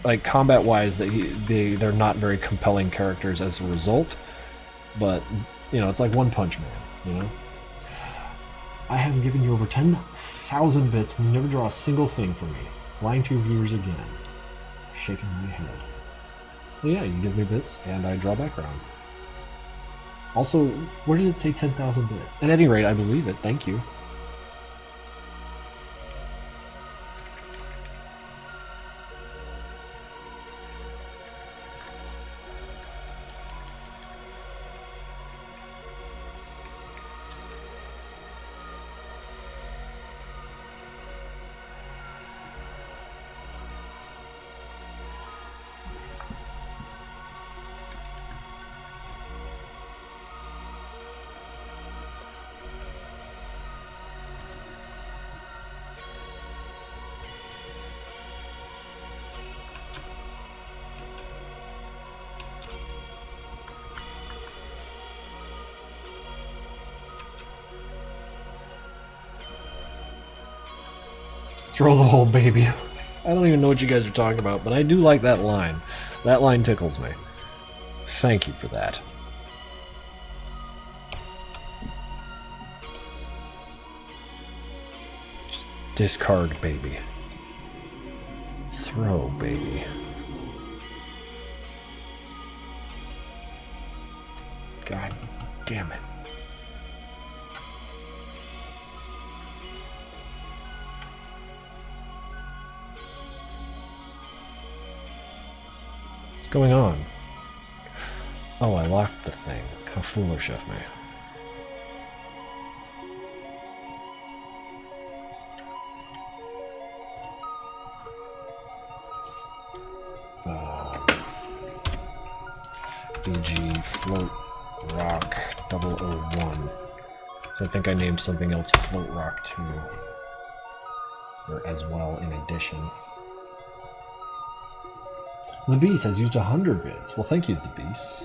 like, combat-wise, they're not very compelling characters as a result. But, you know, it's like One Punch Man, you know? I have given you over 10,000 bits and you never draw a single thing for me. Lying to your viewers again. Shaking my head. Well, yeah, you give me bits and I draw backgrounds. Also, where did it say 10,000 bits? At any rate, I believe it. Thank you. Throw the whole baby. I don't even know what you guys are talking about, but I do like that line. That line tickles me. Thank you for that. Just discard baby. Throw baby. God damn it. What's going on? Oh, I locked the thing. How foolish of me. BG Float Rock 001. So I think I named something else Float Rock too. Or as well in addition. The Beast has used 100 bits. Well, thank you, The Beast.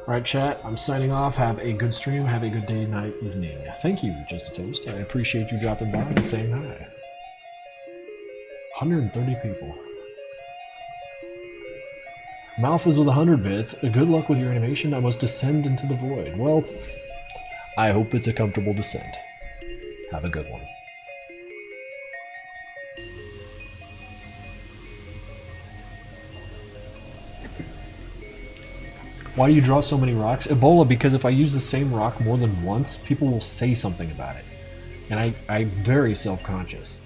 Alright, chat, I'm signing off. Have a good stream. Have a good day, night, evening. Thank you, Just a Toast. I appreciate you dropping by and saying hi. 130 people. Mouth is with 100 bits. Good luck with your animation. I must descend into the void. Well, I hope it's a comfortable descent. Have a good one. Why do you draw so many rocks? Ebola, because if I use the same rock more than once, people will say something about it. And I'm very self-conscious.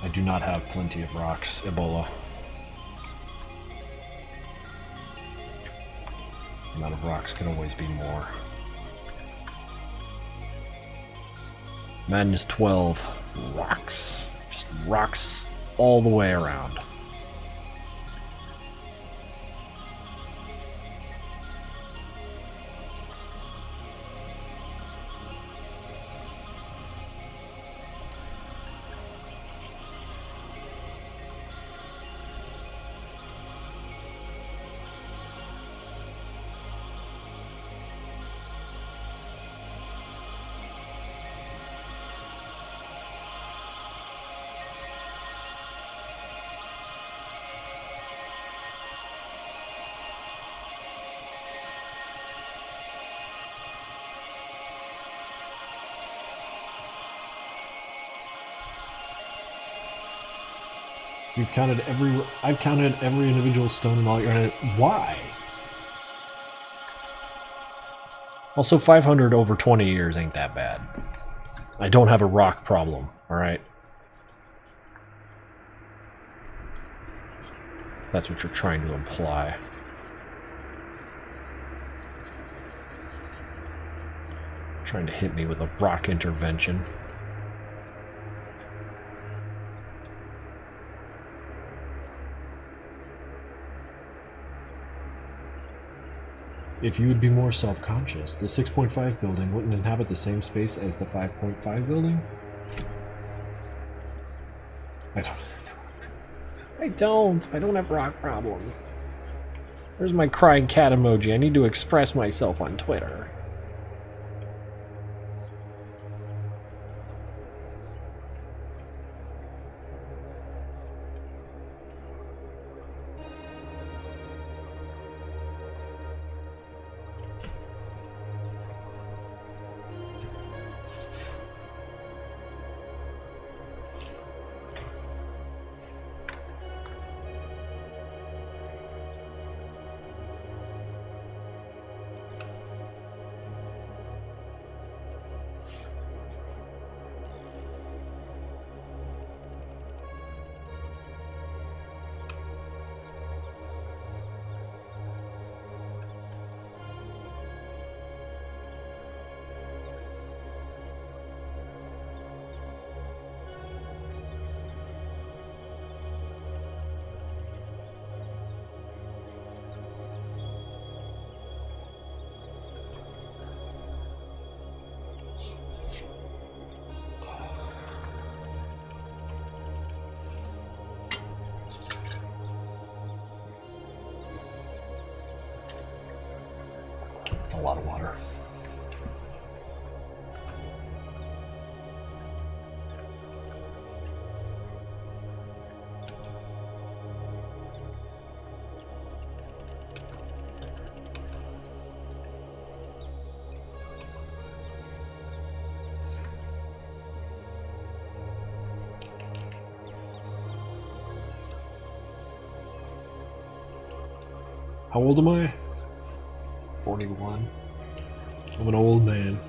I do not have plenty of rocks, Ebola. The amount of rocks can always be more. Madness 12. Rocks. Just rocks all the way around. You've counted I've counted every individual stone in all your... Why? Also, 500 over 20 years ain't that bad. I don't have a rock problem, alright? If that's what you're trying to imply. Trying to hit me with a rock intervention. If you would be more self-conscious, the 6.5 building wouldn't inhabit the same space as the 5.5 building? I don't have rock problems. There's my crying cat emoji. I need to express myself on Twitter. a lot of water. How old am I? 41. I'm an old man.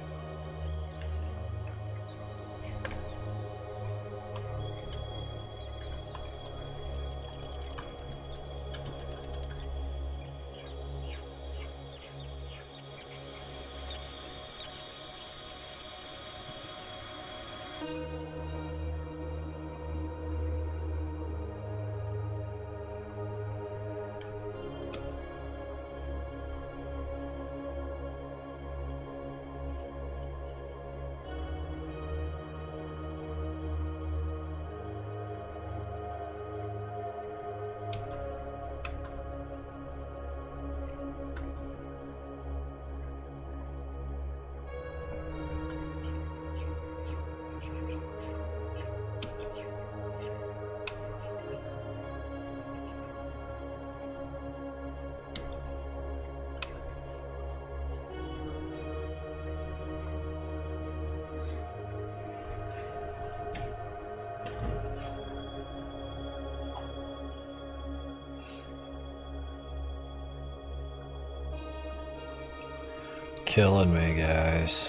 Killing me, guys.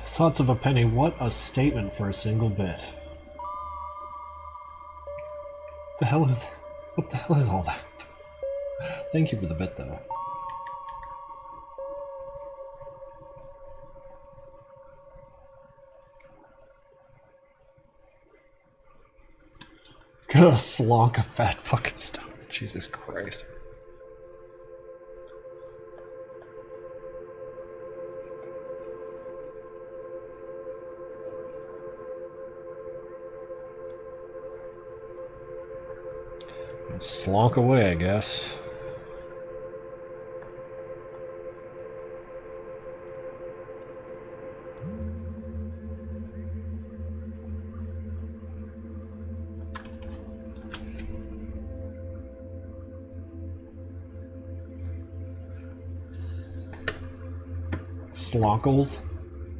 Thoughts of a penny. What a statement for a single bit. The hell is that? What the hell is all that? Thank you for the bit, though. Gonna slonk a fat fucking stone. Jesus Christ. Slonk away, I guess. Slonkles?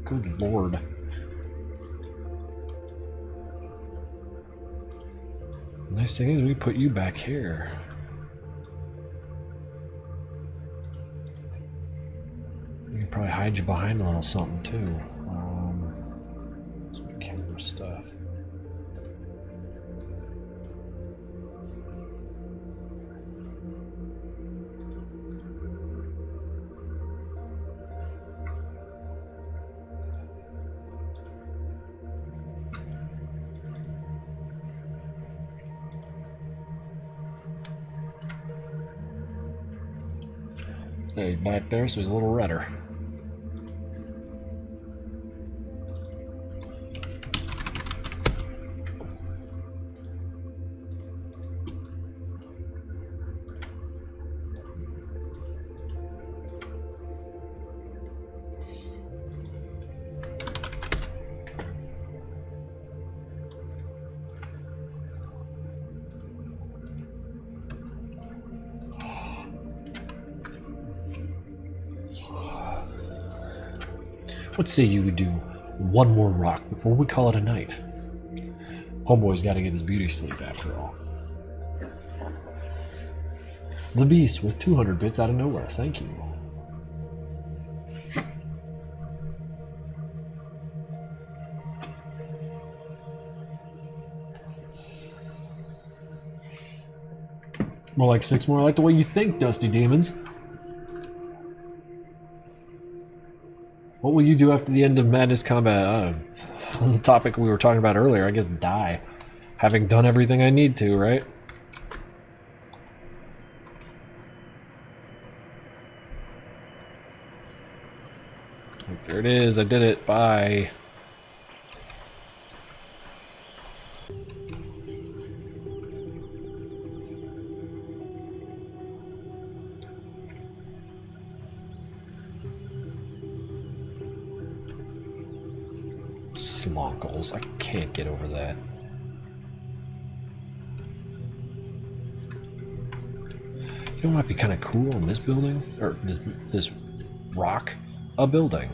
Good lord. Nice thing is we put you back here. We can probably hide you behind a little something too. Some camera stuff. Yeah, he's back there, so he's a little redder. Let's say you would do one more rock before we call it a night. Homeboy's got to get his beauty sleep after all. The Beast with 200 bits out of nowhere. Thank you. More like 6 more, like the way you think, Dusty Demons. What will you do after the end of Madness Combat? On the topic we were talking about earlier, I guess die. Having done everything I need to, right? There it is, I did it. Bye. Slonkles. I can't get over that. You know what might be kind of cool in this building? Or this rock? A building.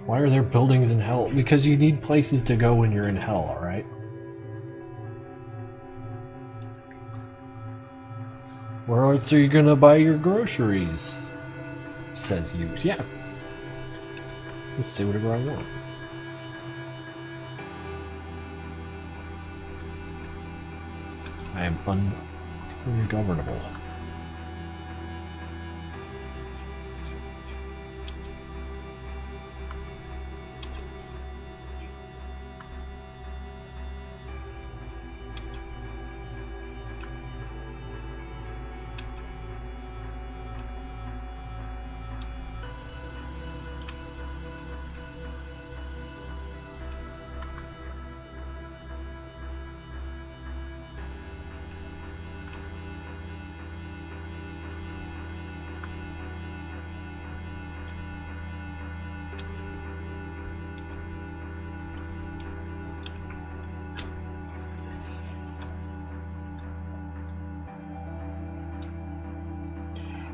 Why are there buildings in hell? Because you need places to go when you're in hell, alright? Where else are you gonna buy your groceries? Says you. Yeah. Let's say whatever I want. I am ungovernable.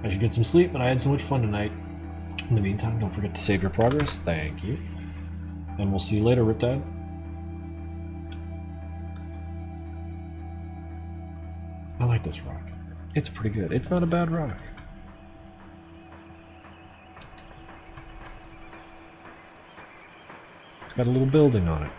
I should get some sleep, but I had so much fun tonight. In the meantime, don't forget to save your progress. Thank you. And we'll see you later, Riptide. I like this rock. It's pretty good. It's not a bad rock. It's got a little building on it.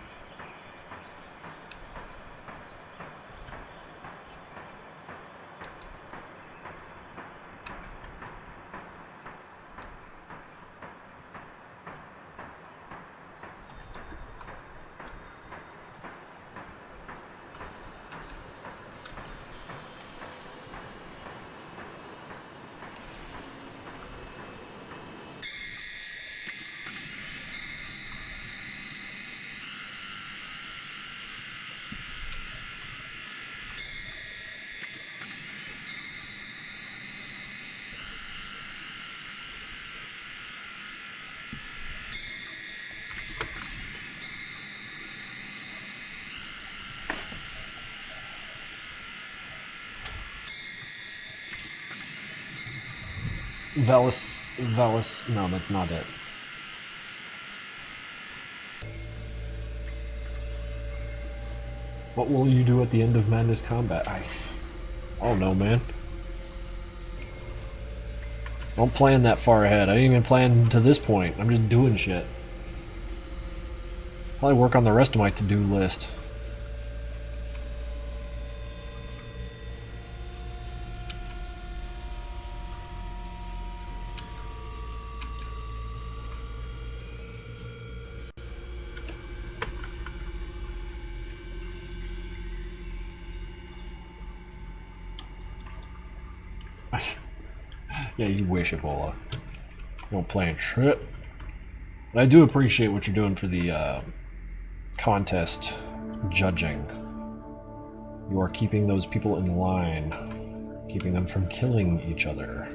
Velis, no, that's not it. What will you do at the end of Madness Combat? I don't know, man. Don't plan that far ahead. I didn't even plan to this point. I'm just doing shit. Probably work on the rest of my to-do list. Yeah, you wish, Ebola. You don't plan shit. But I do appreciate what you're doing for the contest judging. You are keeping those people in line, keeping them from killing each other.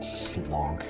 Slonk.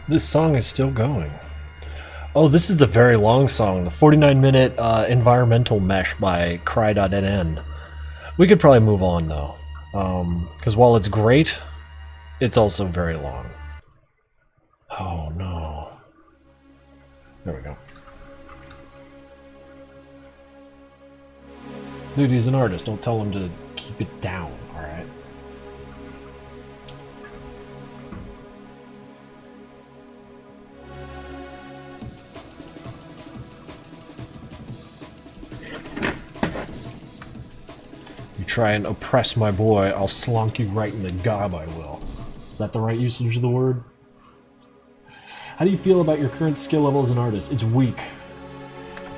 This song is still going. Oh, this is the very long song, the 49-minute environmental mesh by cry.nn. We could probably move on though, because while it's great, it's also very long. Oh no. There we go. Dude, he's an artist. Don't tell him to keep it down, alright? You try and oppress my boy, I'll slonk you right in the gob, I will. Is that the right usage of the word? How do you feel about your current skill level as an artist? It's weak.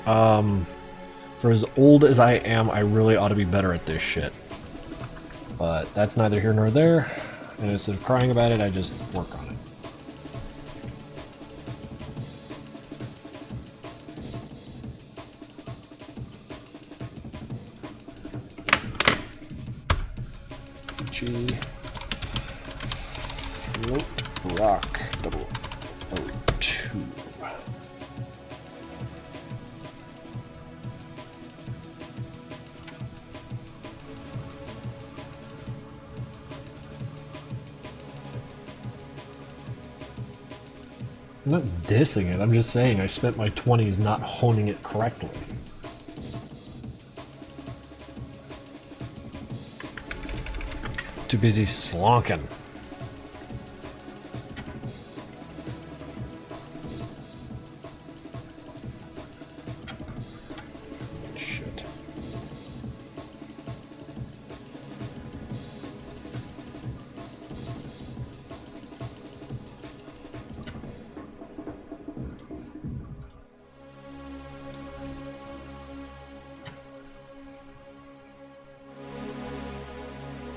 For as old as I am, I really ought to be better at this shit. But that's neither here nor there, and instead of crying about it, I just work on it. G float rock 002. I'm not dissing it, I'm just saying I spent my 20s not honing it correctly. Too busy slonking. Shit.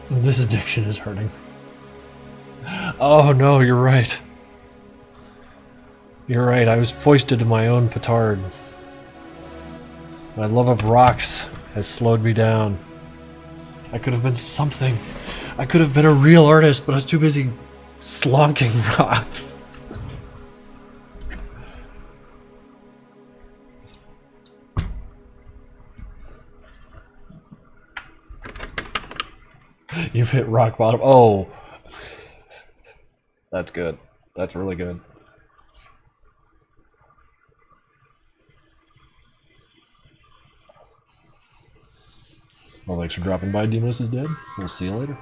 This addiction is hurting. Oh no, you're right. You're right, I was foisted to my own petard. My love of rocks has slowed me down. I could have been something. I could have been a real artist, but I was too busy slonking rocks. You've hit rock bottom. Oh. That's good. That's really good. Well, thanks for dropping by. Demos is dead. We'll see you later.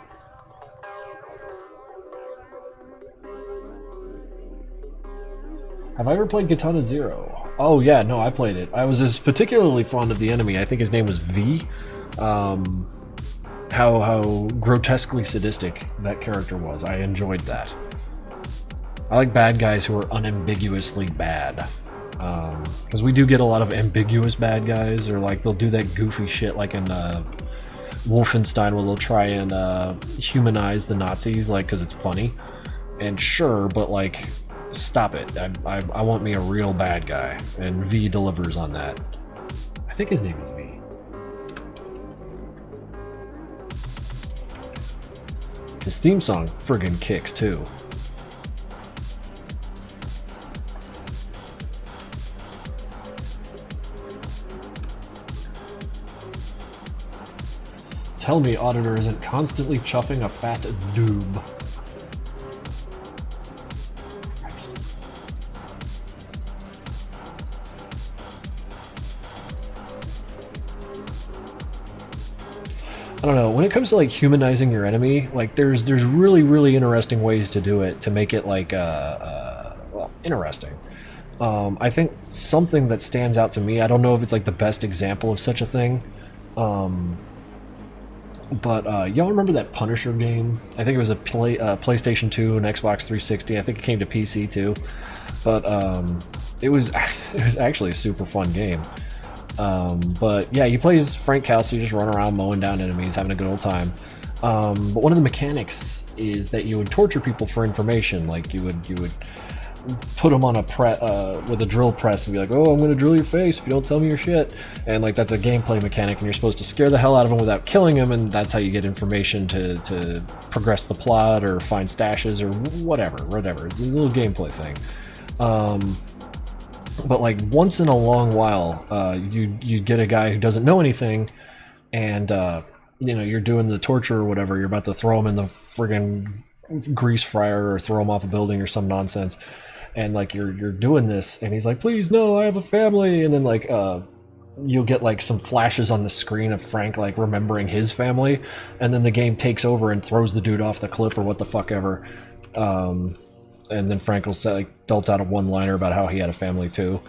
Have I ever played Katana Zero? Oh yeah, no, I played it. I was particularly fond of the enemy. I think his name was V. How grotesquely sadistic that character was. I enjoyed that. I like bad guys who are unambiguously bad. Because we do get a lot of ambiguous bad guys, or like they'll do that goofy shit like in Wolfenstein where they'll try and humanize the Nazis, like, because it's funny. And sure, but like, stop it. I want me a real bad guy, and V delivers on that. I think his name is V. His theme song friggin' kicks too. Tell me Auditor isn't constantly chuffing a fat doob. Christ. I don't know, when it comes to like humanizing your enemy, like there's really interesting ways to do it to make it like well, interesting. I think something that stands out to me, I don't know if it's like the best example of such a thing, but y'all remember that Punisher game? I think it was a PlayStation 2 and Xbox 360. I think it came to PC too, but it was actually a super fun game. But yeah, you play as Frank Castle, you just run around mowing down enemies, having a good old time. But one of the mechanics is that you would torture people for information. Like you would put them on a with a drill press and be like, oh, I'm gonna drill your face if you don't tell me your shit. And like that's a gameplay mechanic, and you're supposed to scare the hell out of them without killing them, and that's how you get information to progress the plot or find stashes or whatever. It's a little gameplay thing. But like once in a long while, you get a guy who doesn't know anything, and you know, you're doing the torture or whatever. You're about to throw him in the friggin' grease fryer or throw him off a building or some nonsense, and like you're doing this, and he's like, "Please, no, I have a family." And then like you'll get like some flashes on the screen of Frank like remembering his family, and then the game takes over and throws the dude off the cliff or what the fuck ever. And then Frank will say, like, belt out a one-liner about how he had a family too.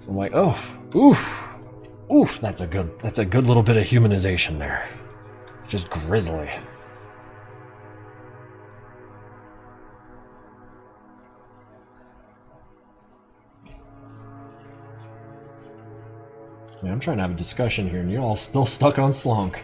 I'm like, oh, oof, that's a good little bit of humanization there. Just grisly. Yeah, I'm trying to have a discussion here, and you're all still stuck on Slunk.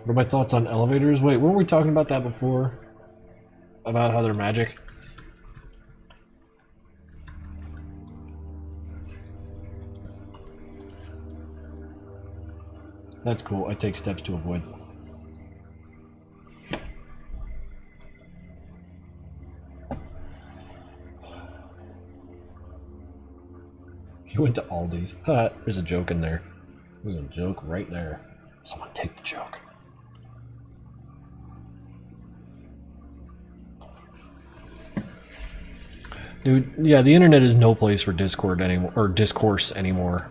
What are my thoughts on elevators? Wait, weren't we talking about that before? About how they're magic? That's cool. I take steps to avoid them. He went to Aldi's. There's a joke in there. There's a joke right there. Someone take the joke. Dude, yeah, the internet is no place for Discord anymore, or discourse anymore.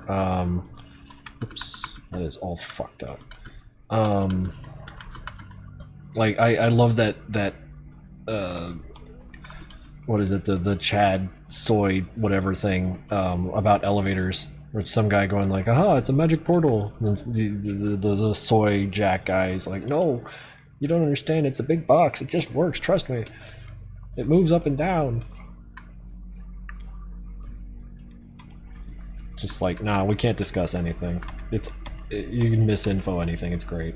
Oops, that is all fucked up. Like I love that what is it, the Chad soy whatever thing about elevators, where it's some guy going like, aha, it's a magic portal, and the soy jack guy is like, no, you don't understand, it's a big box, it just works, trust me, it moves up and down. Just like, nah, we can't discuss anything. You can misinfo anything, it's great.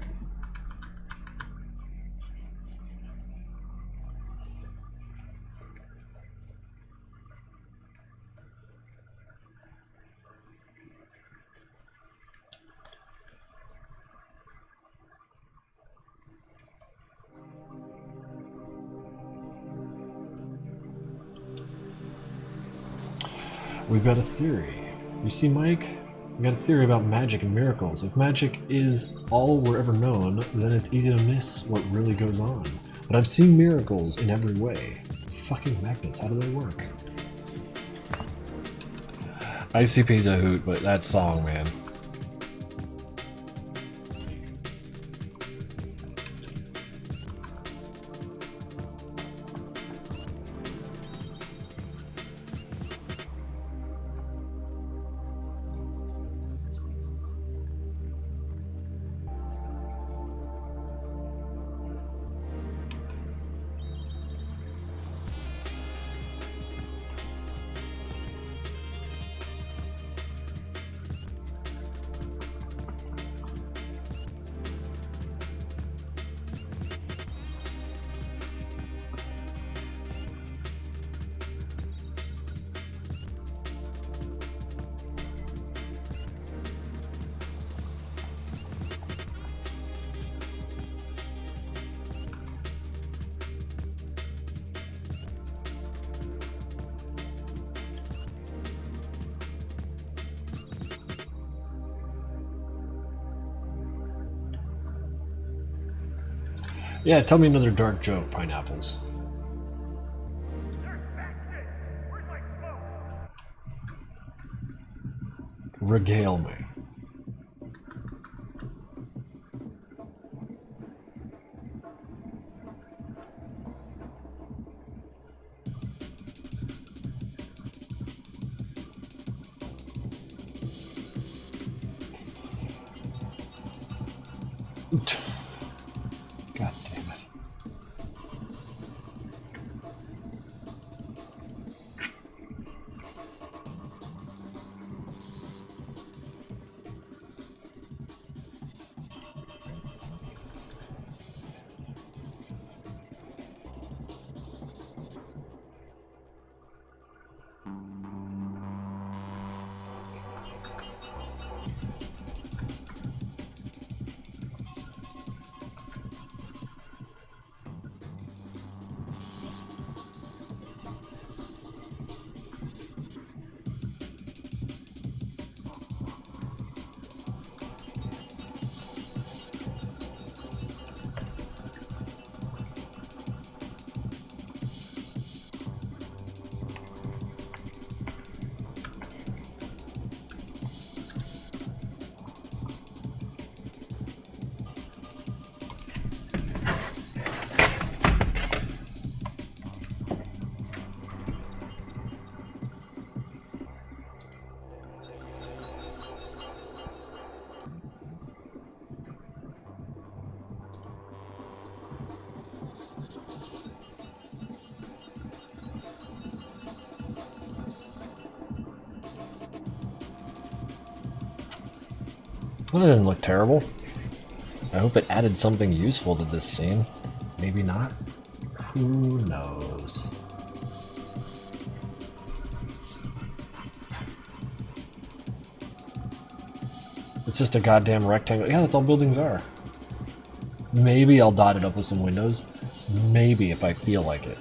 We've got a theory. You see, Mike? We got a theory about magic and miracles. If magic is all we're ever known, then it's easy to miss what really goes on. But I've seen miracles in every way. Fucking magnets, how do they work? ICP's a hoot, but that song, man. Yeah, tell me another dark joke, pineapples. Regale me. God damn it. Well, that didn't look terrible. I hope it added something useful to this scene. Maybe not. Who knows? It's just a goddamn rectangle. Yeah, that's all buildings are. Maybe I'll dot it up with some windows. Maybe if I feel like it.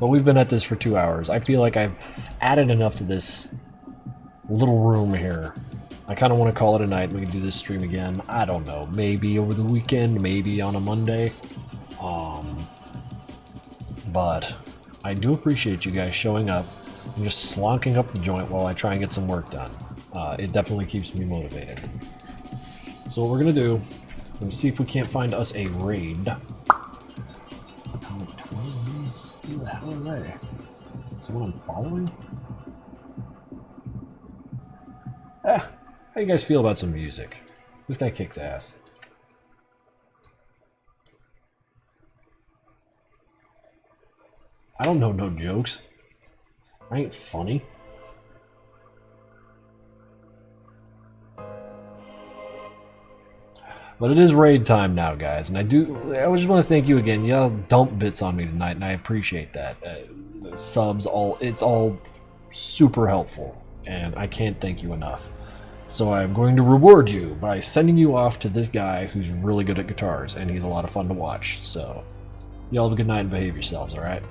But we've been at this for 2 hours. I feel like I've added enough to this little room here. I kind of want to call it a night. We can do this stream again. I don't know. Maybe over the weekend. Maybe on a Monday. But I do appreciate you guys showing up and just slonking up the joint while I try and get some work done. It definitely keeps me motivated. So what we're going to do, let me see if we can't find us a raid. Atomic twins? Who the hell are they? Someone I'm following? How you guys feel about some music? This guy kicks ass. I don't know no jokes. I ain't funny. But it is raid time now, guys, and I just want to thank you again. Y'all dumped bits on me tonight, and I appreciate that. The subs, it's all super helpful, and I can't thank you enough. So I'm going to reward you by sending you off to this guy who's really good at guitars, and he's a lot of fun to watch. So y'all have a good night and behave yourselves, all right?